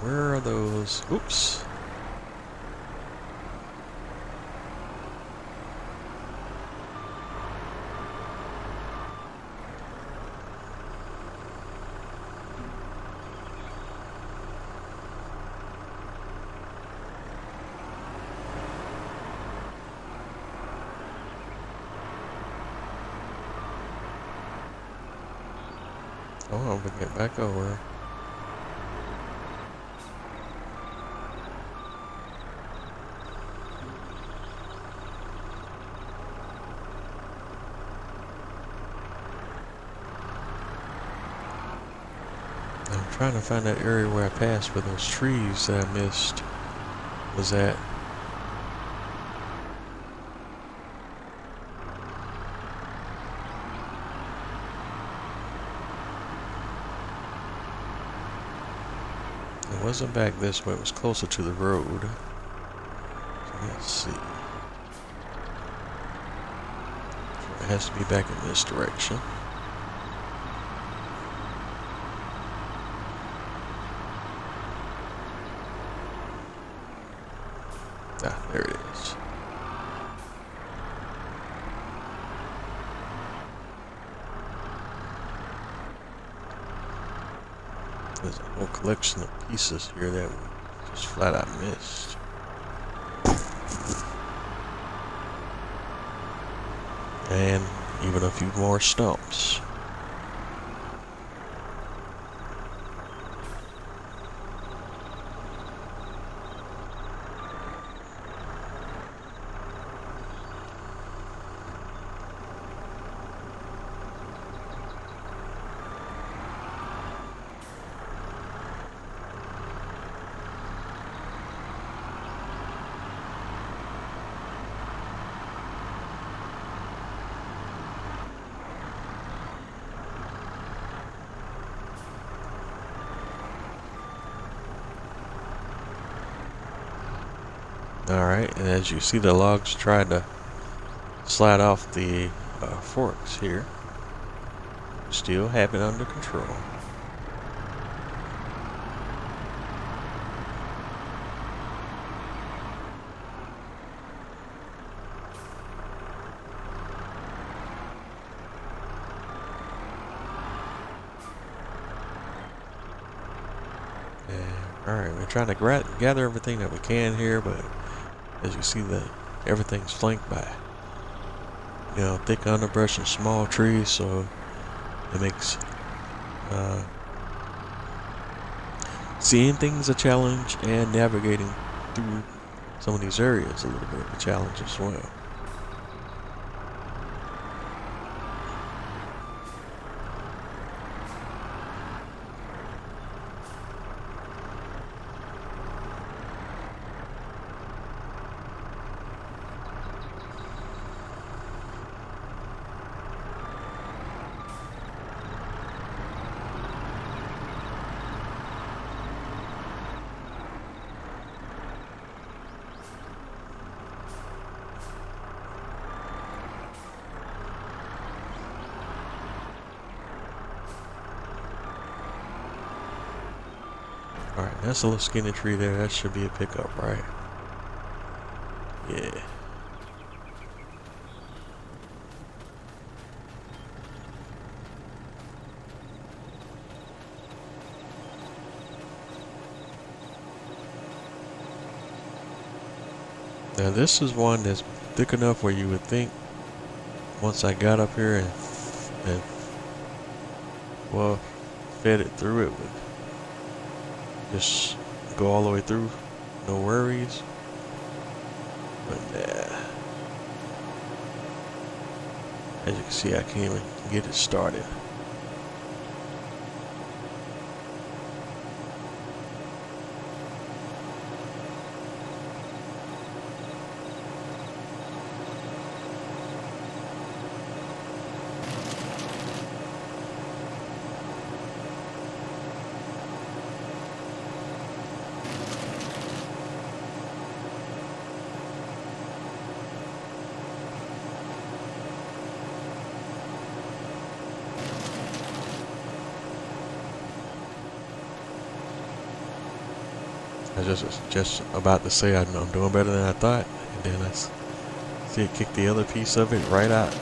where are those? Oops. Oh, I'm gonna get back over. I'm trying to find that area where I passed where those trees that I missed was at. It wasn't back this way, it was closer to the road. So let's see. So it has to be back in this direction. Ah, there it is. There's a whole collection of pieces here that we just flat out missed. And even a few more stumps. Alright, and as you see, the logs tried to slide off the forks here. Still have it under control. Alright, we're trying to gather everything that we can here, but as you see, everything's flanked by, thick underbrush and small trees, so it makes seeing things a challenge and navigating through some of these areas a little bit of a challenge as well. Alright, that's a little skinny tree there. That should be a pickup, right? Yeah. Now this is one that's thick enough where you would think once I got up here and well, fed it through, it would just go all the way through, no worries. But nah. As you can see, I can't even get it started. I just about to say I'm doing better than I thought, and then I see it kick the other piece of it right out.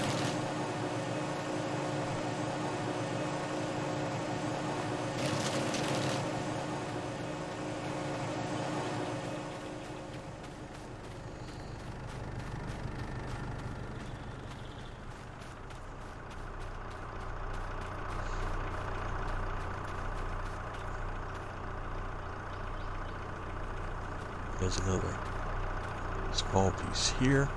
There's another small piece here.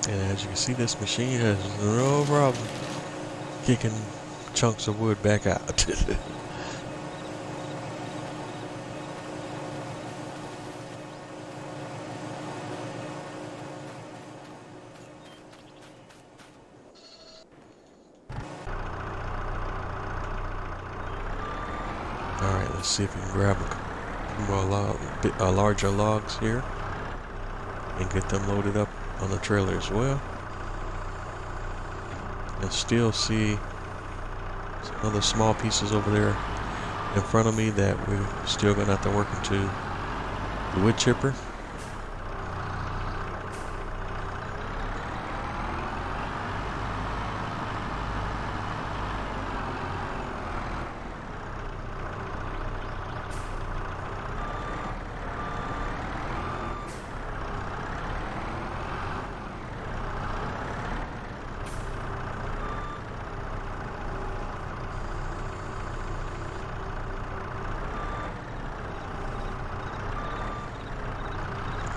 And as you can see, this machine has no problem kicking chunks of wood back out. Alright, let's see if we can grab a few more larger logs here and get them loaded up on the trailer as well. And still see some other small pieces over there in front of me that we're still going to have to work into the wood chipper.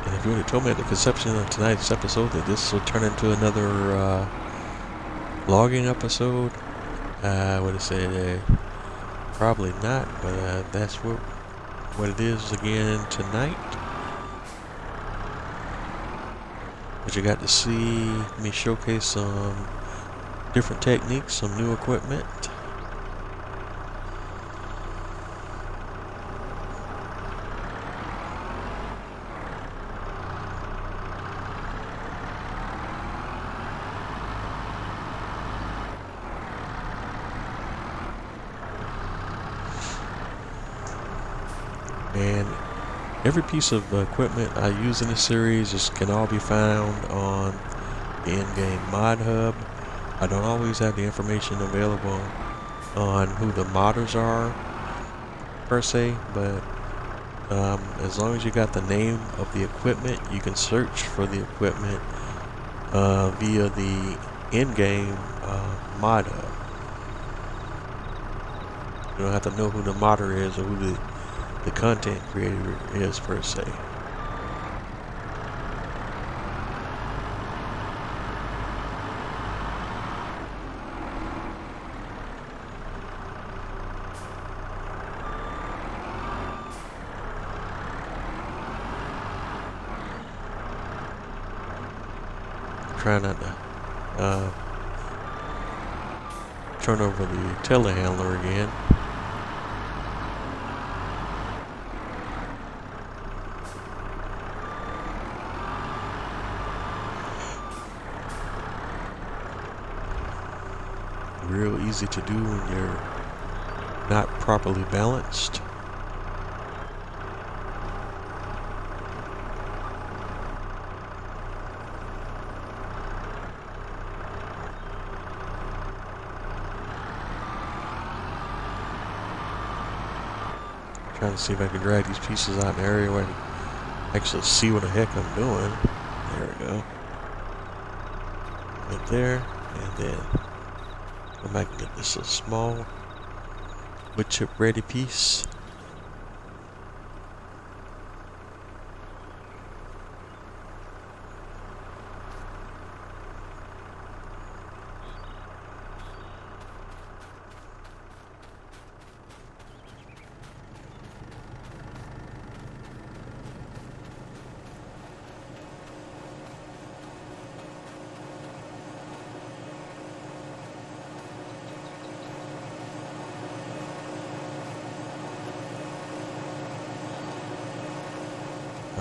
If you would have told me at the conception of tonight's episode that this would turn into another logging episode, I would have said probably not, but that's what it is again tonight. But you got to see me showcase some different techniques, some new equipment. And every piece of equipment I use in this series can all be found on the in-game mod hub. I don't always have the information available on who the modders are per se, but as long as you got the name of the equipment, you can search for the equipment via the in-game mod hub. You don't have to know who the modder is or who the content creator is per se. Try not to turn over the telehandler again. Real easy to do when you're not properly balanced. Trying to see if I can drag these pieces out in an area where I can actually see what the heck I'm doing. There we go. Right there, and then come back and get this a small wood chip ready piece.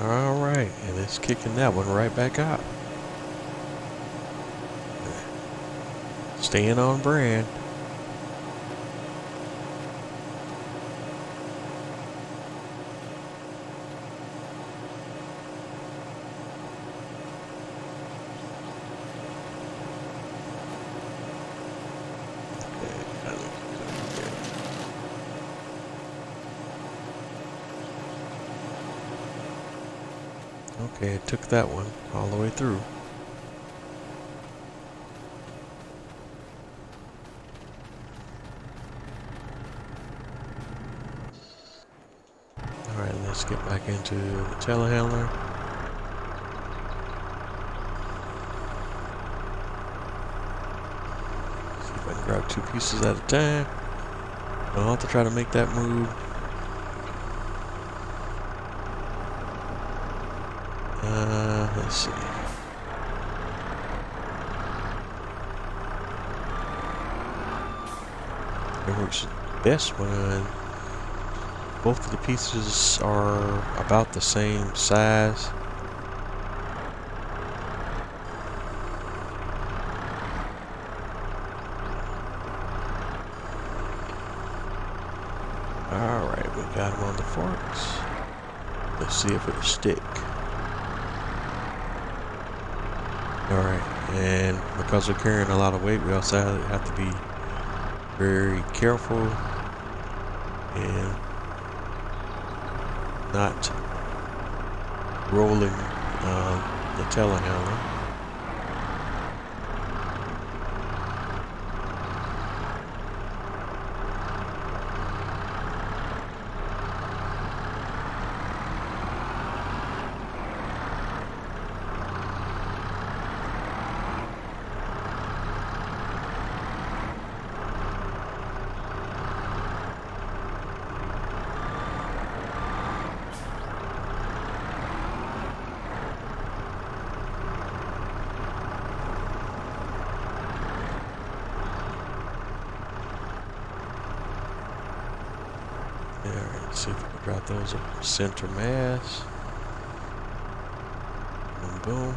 Alright, and it's kicking that one right back out. Staying on brand. Okay, it took that one all the way through. Alright, let's get back into the telehandler. See if I can grab 2 pieces at a time. I'll have to try to make that move. Let's see. It works best when both of the pieces are about the same size. Alright, we got them on the forks. Let's see if it'll stick. Alright, and because we're carrying a lot of weight, we also have to be very careful and not rolling the telehandler. Alright, see if we can drop those up center mass. Boom, boom.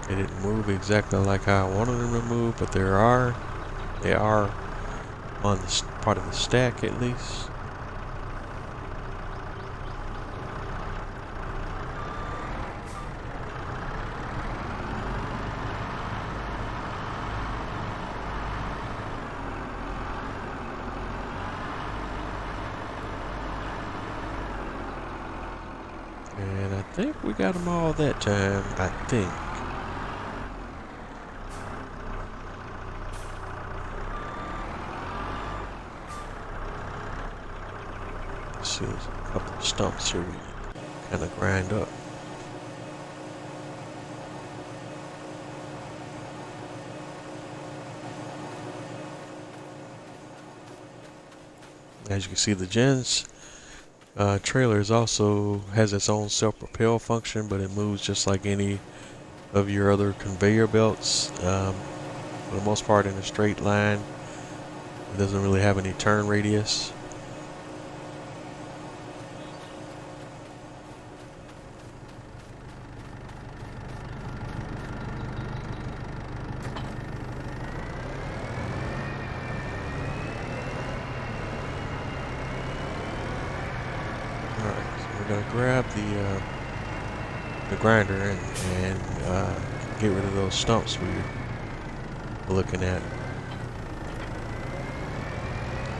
They didn't move exactly like how I wanted them to move, but they are on the part of the stack at least. And I think we got them all that time, I think. Let's see, there's a couple of stumps here we kind of grind up. As you can see, the Gens trailer also has its own self-propel function, but it moves just like any of your other conveyor belts. For the most part, in a straight line. It doesn't really have any turn radius. We're gonna grab the grinder and get rid of those stumps we were looking at.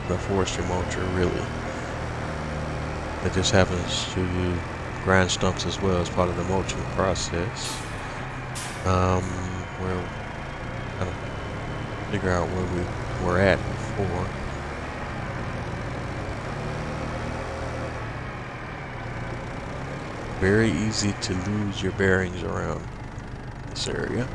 The forestry mulcher, really. It just happens to grind stumps as well as part of the mulching process. We're trying to figure out where we were at before. Very easy to lose your bearings around this area.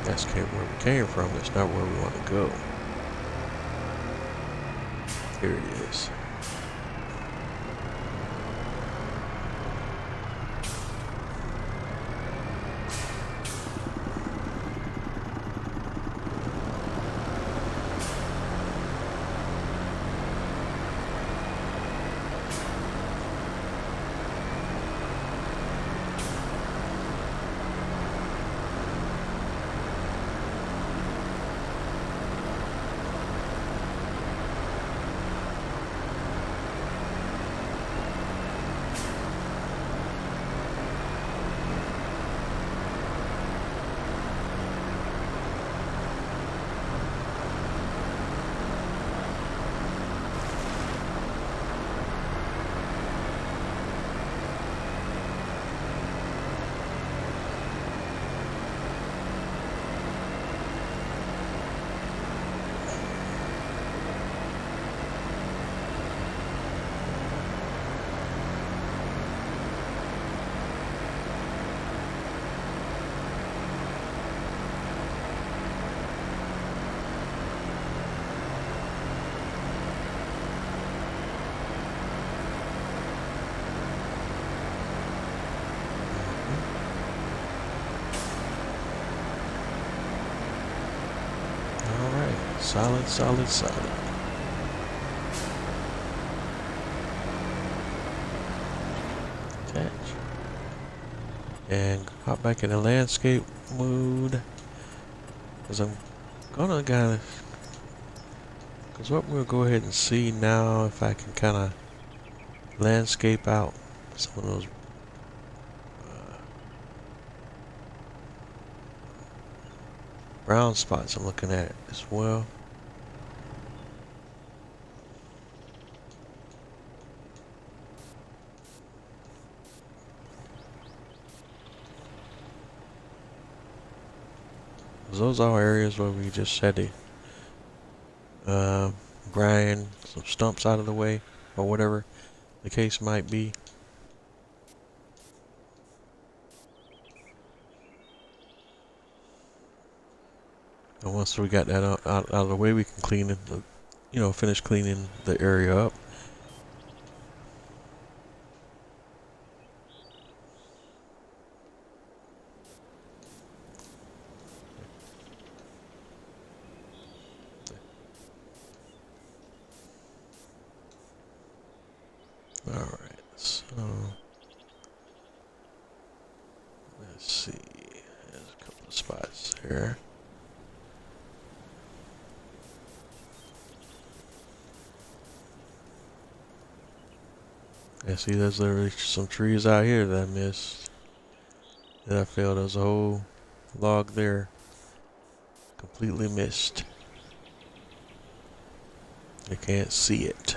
That's where we came from. That's not where we want to go. Here it is. Solid, solid, solid. Attach. And hop back in the landscape mode. Because I'm gonna kind of... Because what we'll go ahead and see now, if I can kind of landscape out some of those brown spots I'm looking at as well. Those are areas where we just had to grind some stumps out of the way, or whatever the case might be. And once we got that out of the way, we can clean it, finish cleaning the area up. Alright, so let's see. There's a couple of spots here. Yeah, see, there's literally some trees out here that I missed. That I failed. There's a whole log there. Completely missed. You can't see it.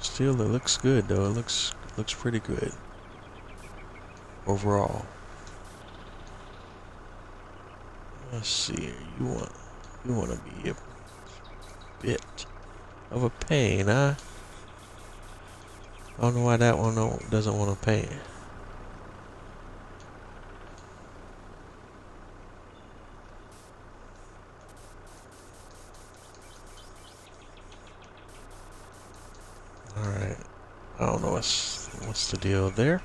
Still, it looks good though. It looks pretty good overall. Let's see. You want to be a bit of a pain, huh? I don't know why that one doesn't want to paint. All right. I don't know what's the deal there.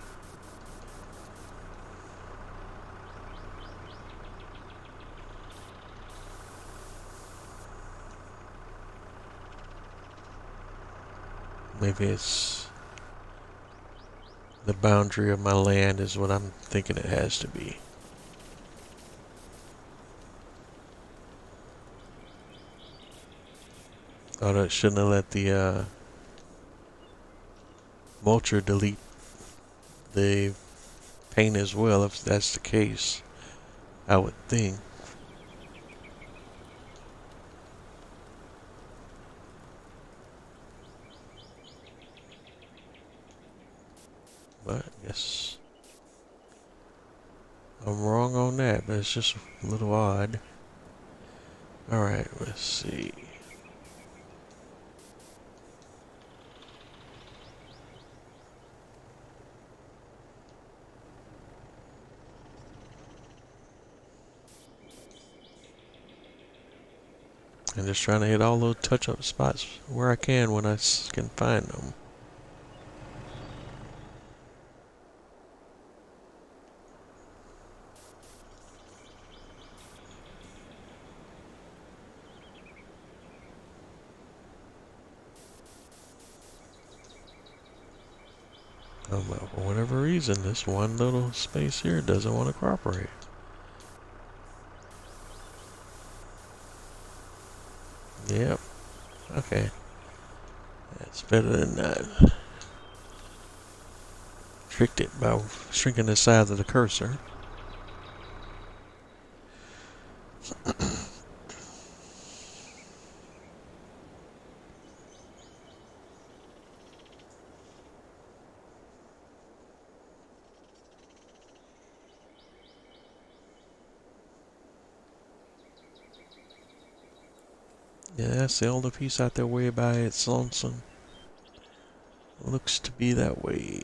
Maybe it's the boundary of my land is what I'm thinking it has to be. Thought I shouldn't have let the mulcher delete the paint as well, if that's the case. I would think. But I guess I'm wrong on that, but it's just a little odd. Alright, let's see. And just trying to hit all those touch-up spots where I can when I can find them. But for whatever reason, this one little space here doesn't want to cooperate. Yep. Okay. That's better than that. Tricked it by shrinking the size of the cursor. Yeah, that's the only piece out there way by its lonesome. Looks to be that way.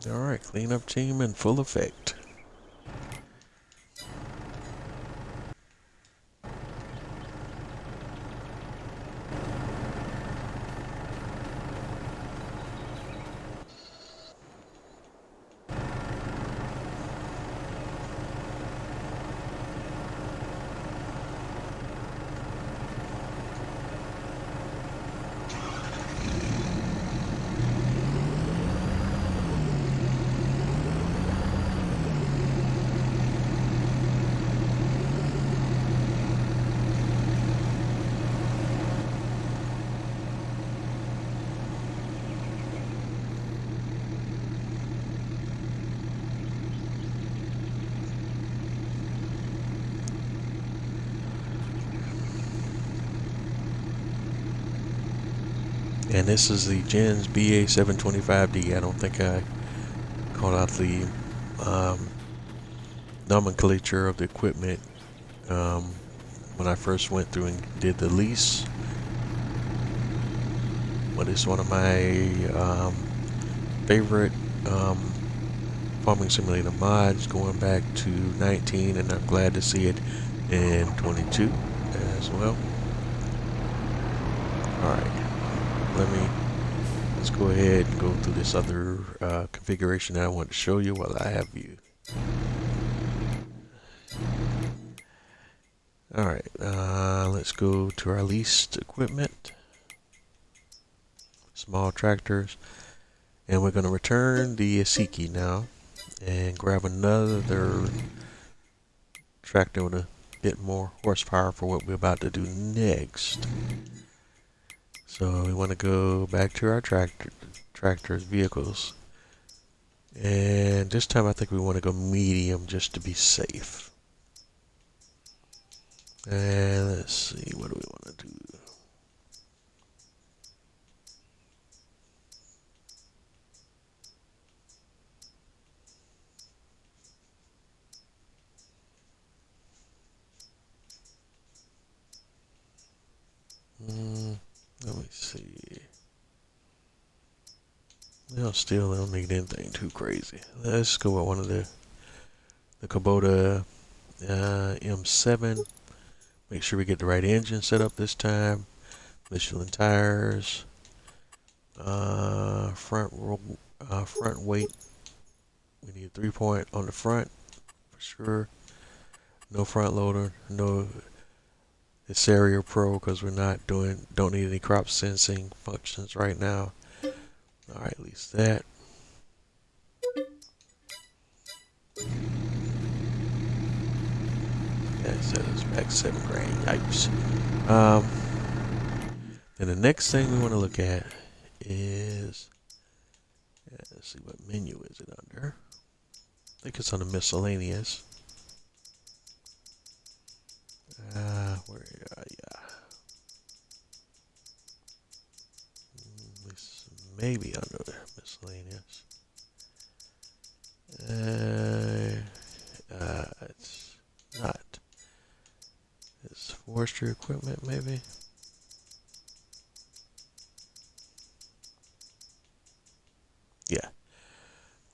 Alright, cleanup team in full effect. And this is the Gens BA725D. I don't think I called out the um, nomenclature of the equipment when I first went through and did the lease. But it's one of my favorite farming simulator mods going back to 19, and I'm glad to see it in 22 as well. Alright, let's go ahead and go through this other configuration that I want to show you while I have you. Alright, let's go to our leased equipment, small tractors, and we're going to return the Asiki now and grab another tractor with a bit more horsepower for what we're about to do next. So we want to go back to our tractors, vehicles, and this time I think we want to go medium just to be safe. And let's see, what do we want to do? Let me see. Well, still don't need anything too crazy. Let's go with one of the Kubota M7. Make sure we get the right engine set up this time. Michelin tires. Front weight. We need a 3-point on the front for sure. No front loader. No Xerier Pro because we're don't need any crop sensing functions right now. Alright, at least that. That says back $7,000. Yikes. Then the next thing we want to look at is, let's see, what menu is it under? I think it's on the miscellaneous. Where are ya? This may be under miscellaneous. It's not. It's forestry equipment, maybe. Yeah.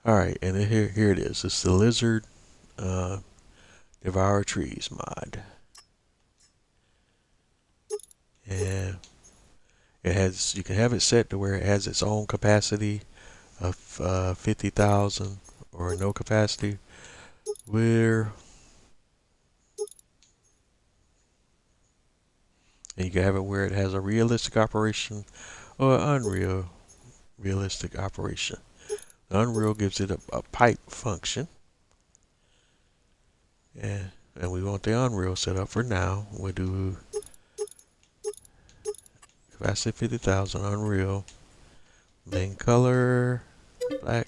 All right, and then here it is. It's the Lizard Devour Trees mod. And you can have it set to where it has its own capacity of 50,000 or no capacity. We're And you can have it where it has a realistic operation or realistic operation. The Unreal gives it a pipe function. And we want the Unreal set up for now. We'll do capacity 50,000 Unreal. Main color, black.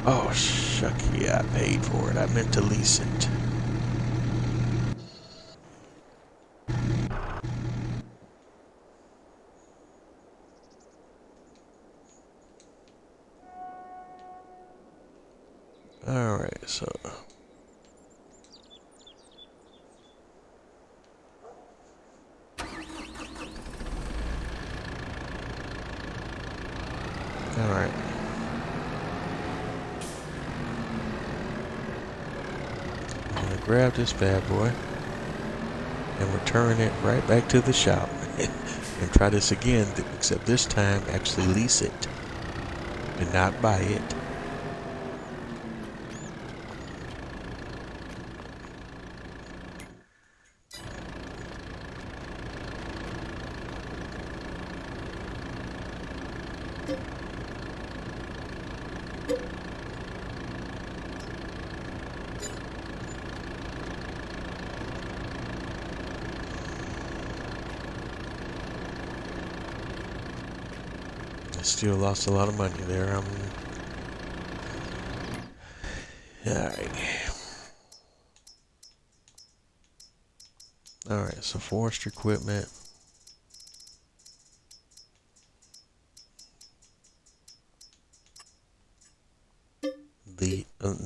Oh, shucky, I paid for it. I meant to lease it. Alright, so. Alright. I'm gonna grab this bad boy and return it right back to the shop and try this again, except this time actually lease it and not buy it. I still lost a lot of money there. Alright. Alright, so forest equipment.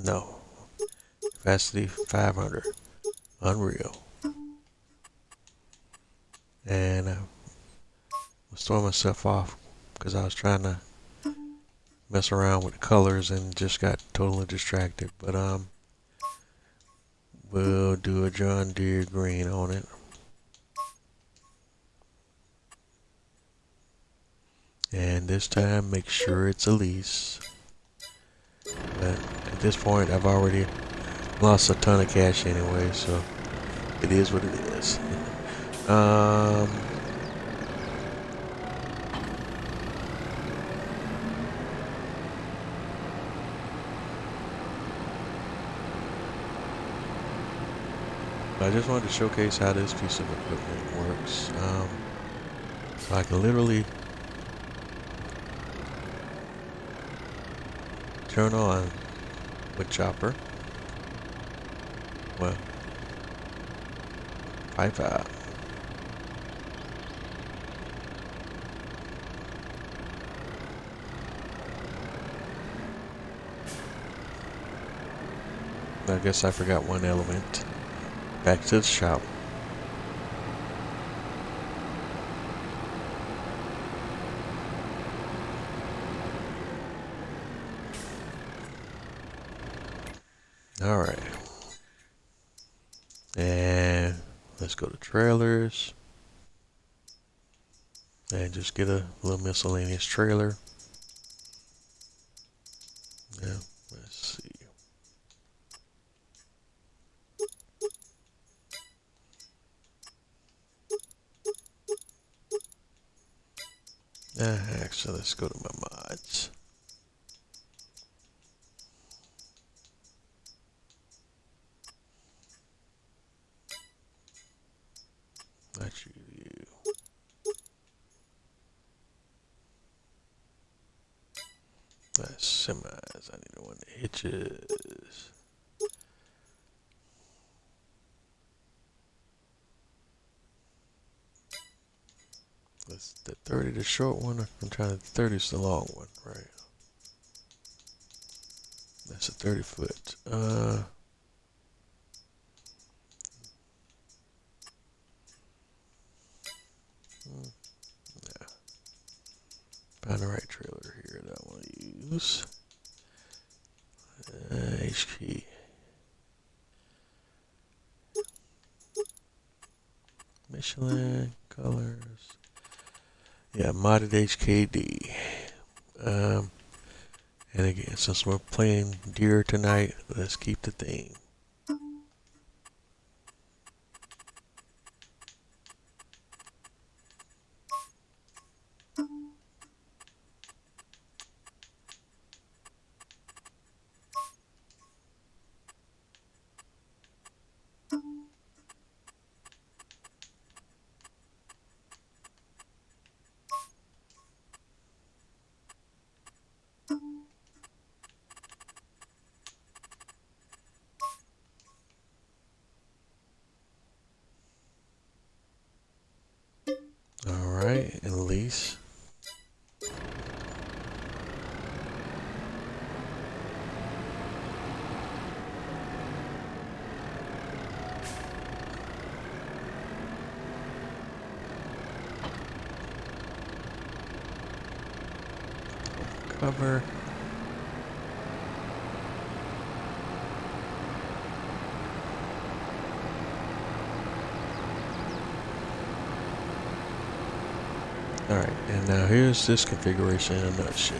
No. Capacity 500. Unreal. And I was throwing myself off because I was trying to mess around with the colors and just got totally distracted. But we'll do a John Deere green on it. And this time make sure it's a lease. But at this point I've already lost a ton of cash anyway, so it is what it is. I just wanted to showcase how this piece of equipment works. So I can literally turn on wood chopper. Well, pipe out. I guess I forgot one element. Back to the shop. Alright. And let's go to trailers. And just get a little miscellaneous trailer. Yeah, let's see. Actually, let's go to my mods. That's you. That's semis. I need one that hitches. That's the 30, the short one. I'm trying to. 30 is the long one, right? That's a 30 foot. Yeah. Find the right trailer here that I want to use. H key. Michelin colors. Yeah, modded HKD. And again, since we're playing deer tonight, let's keep the theme. trees. Cover. Alright, and now here's this configuration in a nutshell.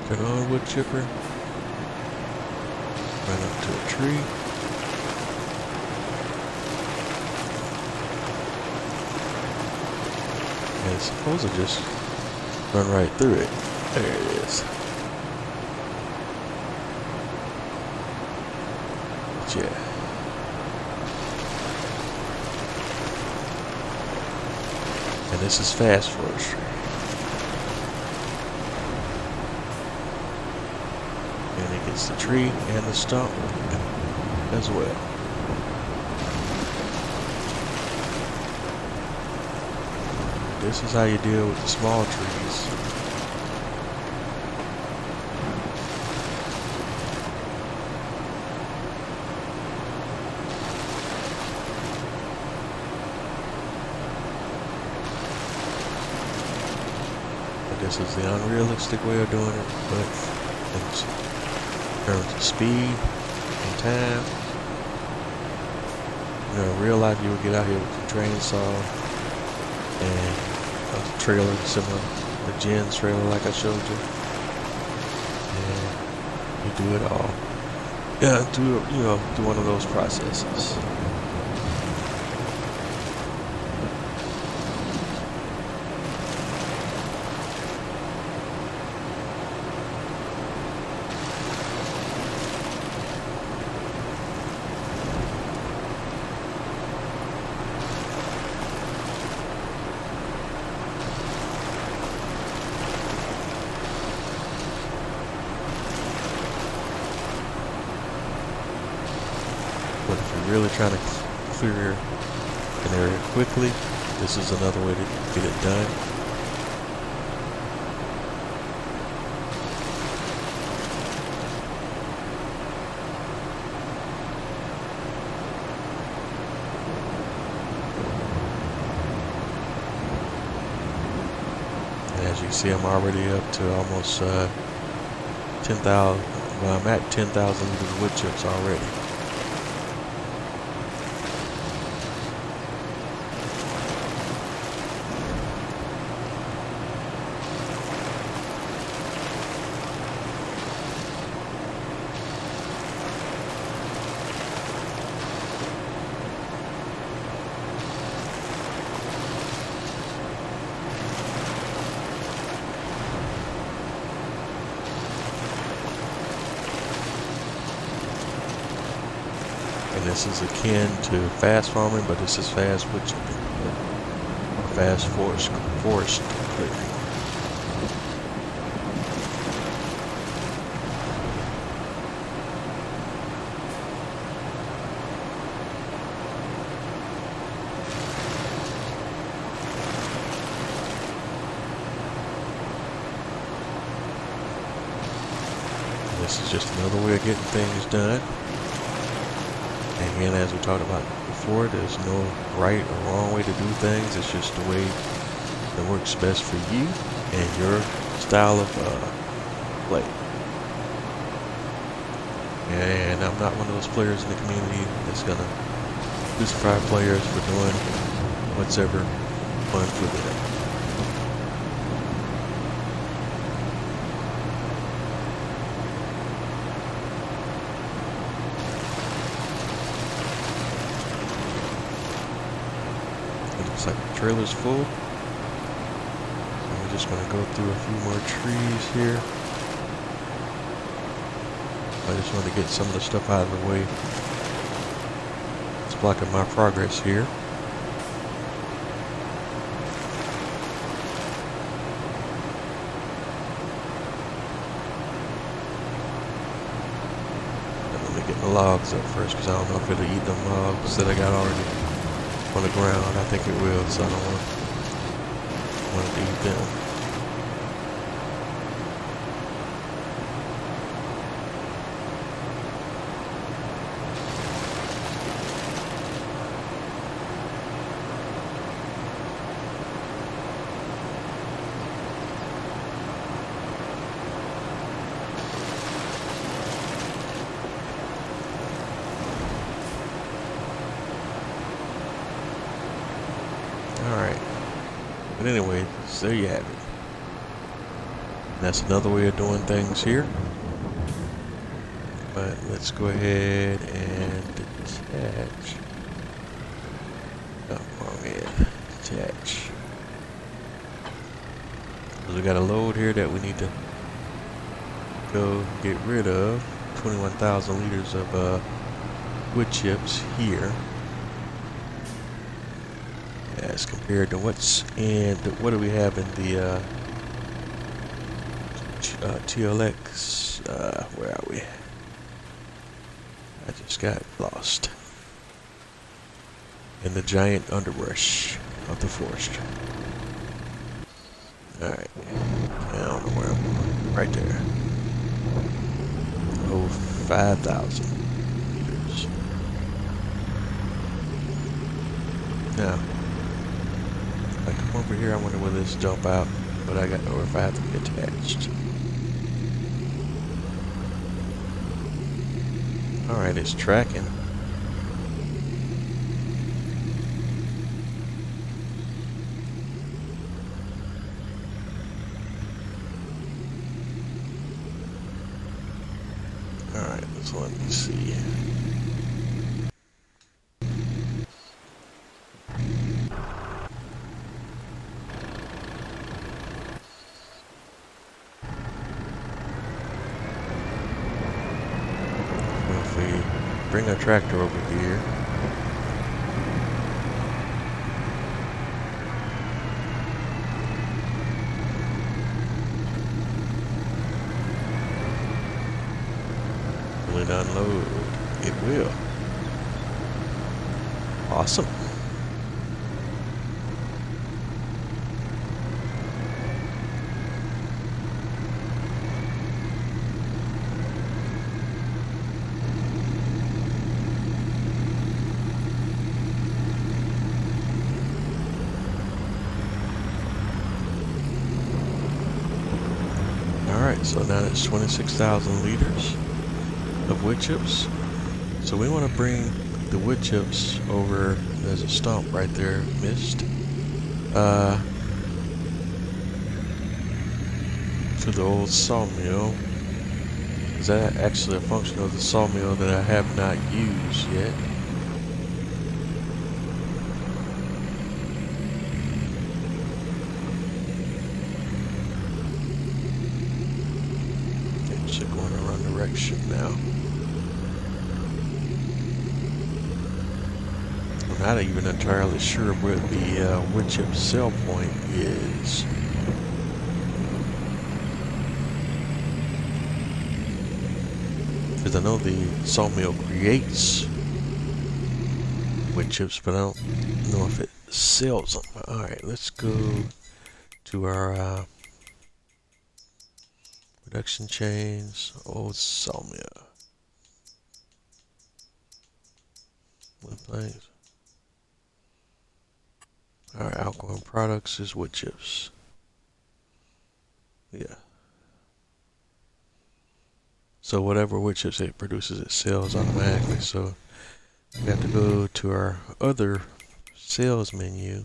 Turn on the wood chipper. Run up to a tree. And it's supposed to just run right through it. There it is. But yeah. And this is fast forestry. And it gets the tree and the stump as well. This is how you deal with the small trees. This is the unrealistic way of doing it, but in terms of speed and time, you know, in real life you would get out here with the train saw and a trailer similar to Jen's trailer like I showed you, and you do it all. Yeah, do one of those processes. But if you're really trying to clear an area quickly, this is another way to get it done. And as you see, I'm already up to almost 10,000. Well, I'm at 10,000 little wood chips already. And this is akin to fast farming, but this is fast wood chipping, or fast forest clearing. This is just another way of getting things done. And again, as we talked about before, there's no right or wrong way to do things. It's just the way that works best for you and your style of play. And I'm not one of those players in the community that's gonna crucify players for doing whatever fun for them. Looks like the trailer's full. And we're just going to go through a few more trees here. I just want to get some of the stuff out of the way. It's blocking my progress here. And let me get the logs up first, because I don't know if it'll eat them logs that I got already. on the ground. I think it will, so I don't want to do them. Alright, but anyway, so there you have it. That's another way of doing things here. But let's go ahead and detach. Oh, wrong head. Detach. Because we got a load here that we need to go get rid of. 21,000 liters of wood chips here. As compared to what's in, what do we have in the TLX? Where are we? I just got lost in the giant underbrush of the forest. Alright, I don't know where I'm going. Right there. Oh, 5,000 liters. Now, if I come over here, I wonder will this jump out, but I got or if I have to be attached. Alright, it's tracking. Alright, so let me see. If we bring a tractor over here. Will it unload? It will. Awesome. Alright, so now it's 26,000 liters of wood chips. So we want to bring the wood chips over. There's a stump right there, missed. To the old sawmill. Is that actually a function of the sawmill that I have not used yet? Actually going the wrong direction now. I'm not even entirely sure where the wood chip sell point is. Because I know the sawmill creates wood chips, but I don't know if it sells them. Alright, let's go to our production chains, old sawmill. Wood planks. Our outgoing products is wood chips. Yeah. So whatever wood chips it produces, it sells automatically. So we have to go to our other sales menu.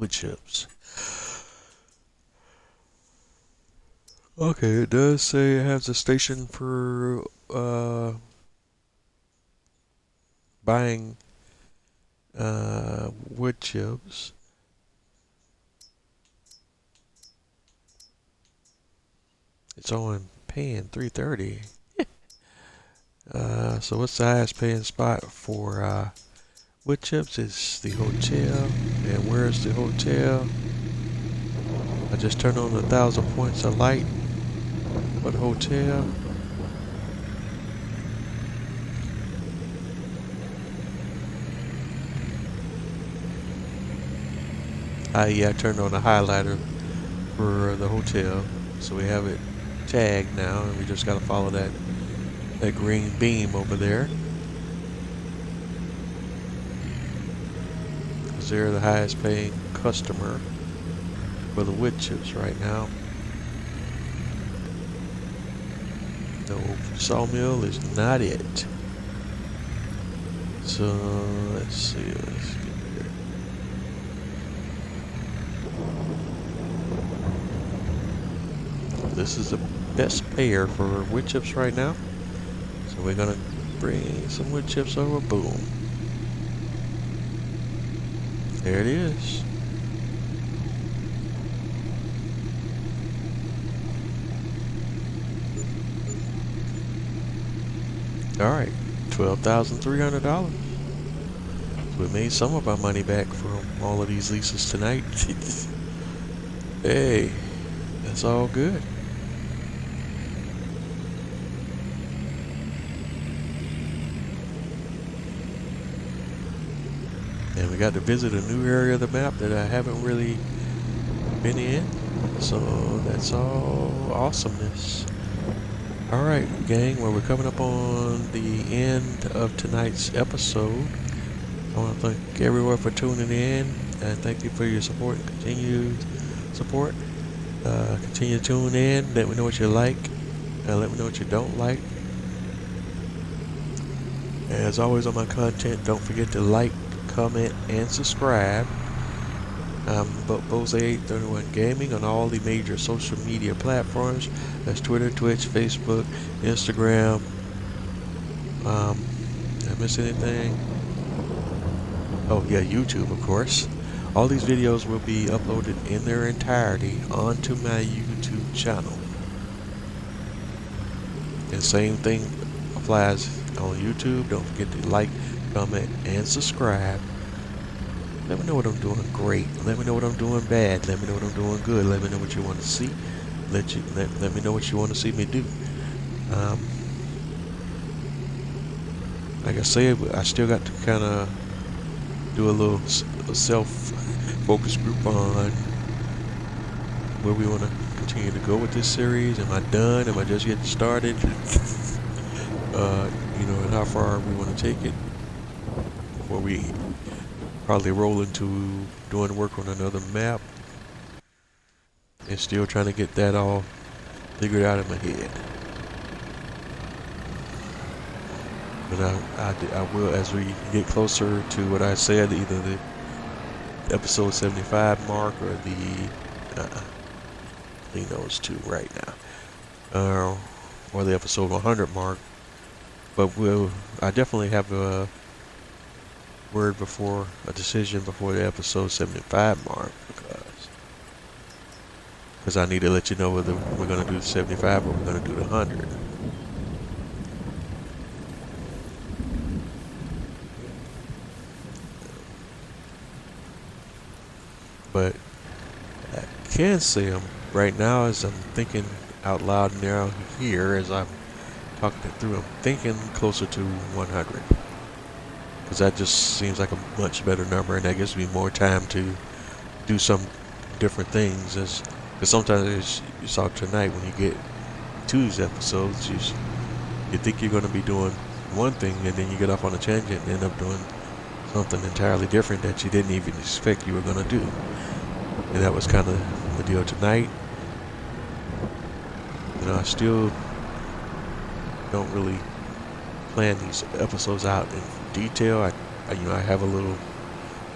Wood chips. Okay, it does say it has a station for buying wood chips. It's on paying $3.30. So what's the highest paying spot for wood chips? It's the hotel. And where's the hotel? I just turned on 1,000 points of light for the hotel. Yeah, I turned on the highlighter for the hotel, so we have it tagged now, and we just gotta follow that green beam over there, because they're the highest paying customer for the wood chips right now. No, sawmill is not it. So let's see. Let's get here. This is the best payer for wood chips right now. So we're gonna bring some wood chips over. Boom. There it is. All right, $12,300. We made some of our money back from all of these leases tonight. Hey, that's all good. And we got to visit a new area of the map that I haven't really been in. So that's all awesomeness. Alright, gang, well, we're coming up on the end of tonight's episode. I want to thank everyone for tuning in, and thank you for your support and continued support. Continue to tune in. Let me know what you like, and let me know what you don't like. As always on my content, don't forget to like, comment, and subscribe. I'm Bose831 Gaming on all the major social media platforms. That's Twitter, Twitch, Facebook, Instagram. Did I miss anything? Oh yeah, YouTube, of course. All these videos will be uploaded in their entirety onto my YouTube channel. And same thing applies on YouTube. Don't forget to like, comment, and subscribe. Let me know what I'm doing great. Let me know what I'm doing bad. Let me know what I'm doing good. Let me know what you want to see. Let me know what you want to see me do. Like I said, I still got to kind of do a little self-focus group on where we want to continue to go with this series. Am I done? Am I just getting started? And how far we want to take it before we probably roll into doing work on another map, and still trying to get that all figured out in my head. But I will, as we get closer to what I said, either the episode 75 mark or the between those two right now, or the episode 100 mark. But I definitely have a word before a decision before the episode 75 mark, because I need to let you know whether we're going to do the 75 or we're going to do the 100. But I can say right now, as I'm thinking out loud now here, as I'm talking it through, I'm thinking closer to 100. Because that just seems like a much better number, and that gives me more time to do some different things. Because sometimes, as you saw tonight, when you get to these episodes, you think you're going to be doing one thing, and then you get off on a tangent and end up doing something entirely different that you didn't even expect you were going to do. And that was kind of the deal tonight. I still don't really plan these episodes out in detail. I have a little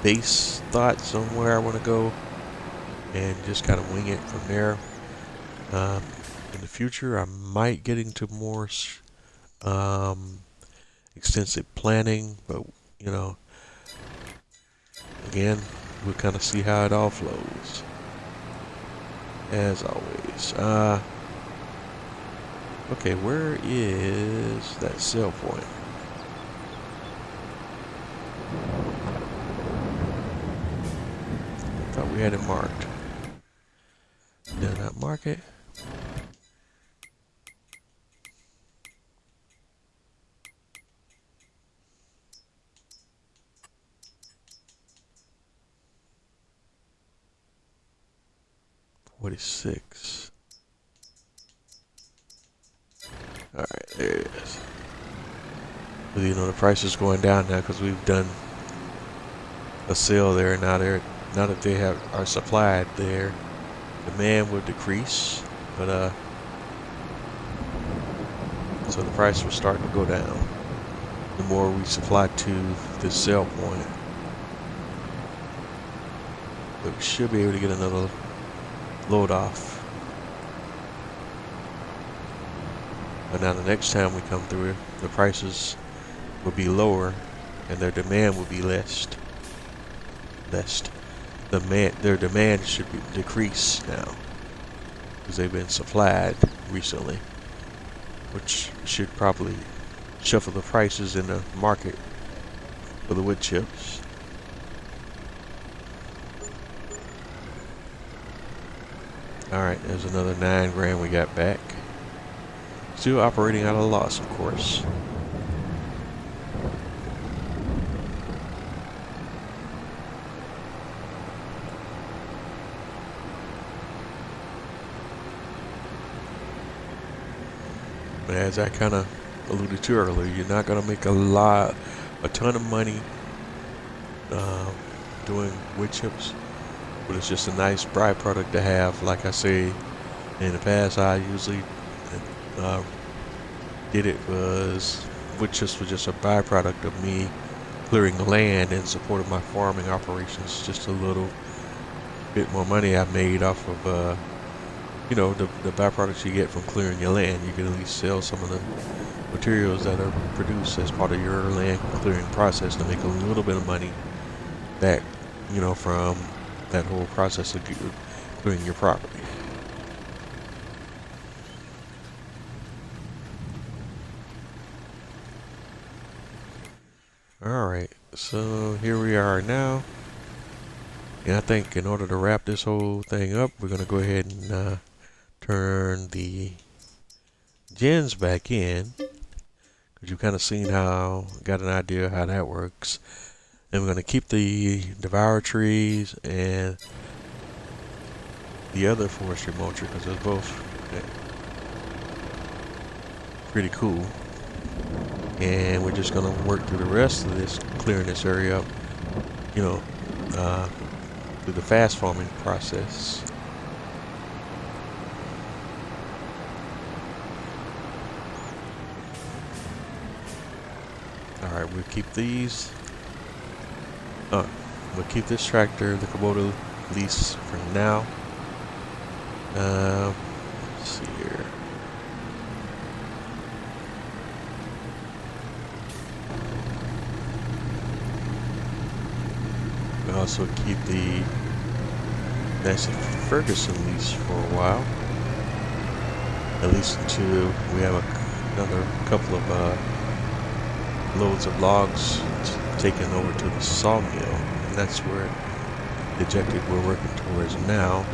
base thought somewhere I want to go, and just kind of wing it from there. In the future, I might get into more extensive planning, but again, we'll kind of see how it all flows. As always. Okay, where is that sell point? I thought we had it marked. Did I not mark it? 46. All right, there it is. But, you know, the price is going down now because we've done a sale there. Now that they are supplied there, demand will decrease, but so the price will start to go down the more we supply to this sell point. But we should be able to get another load off. But now the next time we come through, the prices will be lower and their demand will be less. Their demand should be decreased now because they've been supplied recently, which should probably shuffle the prices in the market for the wood chips. Alright, there's another 9 grand we got back. Still operating at a loss, of course. But as I kind of alluded to earlier, you're not going to make a ton of money doing wood chips, but it's just a nice byproduct to have. Like I say, in the past, I usually did it was wood chips was just a byproduct of me clearing the land in support of my farming operations. Just a little bit more money I made off of you know, the byproducts you get from clearing your land. You can at least sell some of the materials that are produced as part of your land clearing process to make a little bit of money back, you know, from that whole process of clearing your property. Alright, so here we are now. And I think in order to wrap this whole thing up, we're going to go ahead and turn the gens back in, because you've kind of seen got an idea how that works. And we're going to keep the devour trees and the other forestry mulcher because they're both pretty cool. And we're just going to work through the rest of this, clearing this area up, you know, through the fast farming process. Alright, we'll keep these. We'll keep this tractor, the Kubota lease, for now. Let's see here. We'll also keep the Nancy Ferguson lease for a while. At least until we have another couple of loads of logs taken over to the sawmill, and that's where the objective we're working towards now.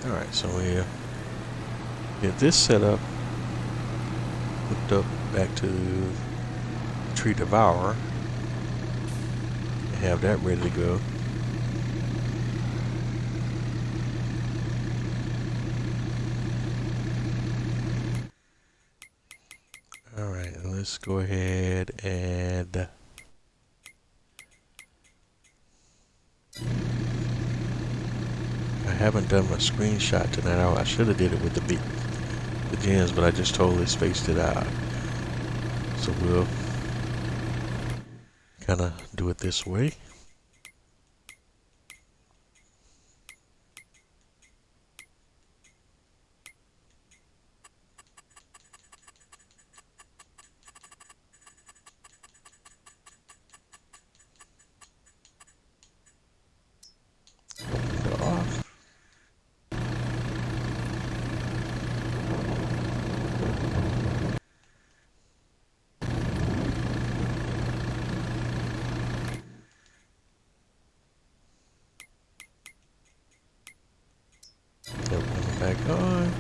Alright, so we get this set up, hooked up back to the tree devourer, have that ready to go. Alright, let's go ahead and I haven't done my screenshot tonight. I should have did it with the gens, but I just totally spaced it out. So we'll kind of do it this way. back on.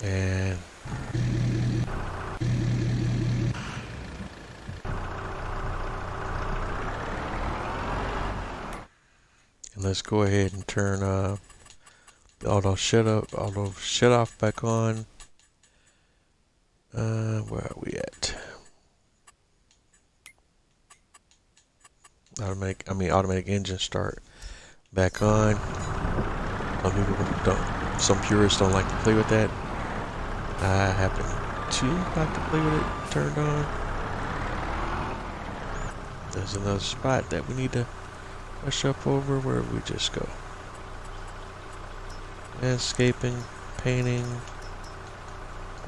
And let's go ahead and turn auto shut off back on. Where are we at? Automatic engine start back on. Some purists don't like to play with that. I happen to like to play with it turned on. There's another spot that we need to push up over. Where we just go? Landscaping, painting,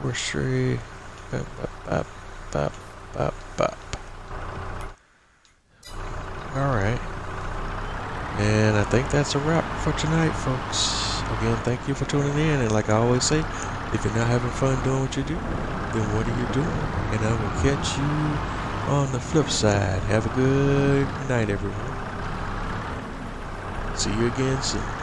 forestry. Alright. And I think that's a wrap for tonight, folks. Again, thank you for tuning in. And like I always say, if you're not having fun doing what you do, then what are you doing? And I will catch you on the flip side. Have a good night, everyone. See you again soon.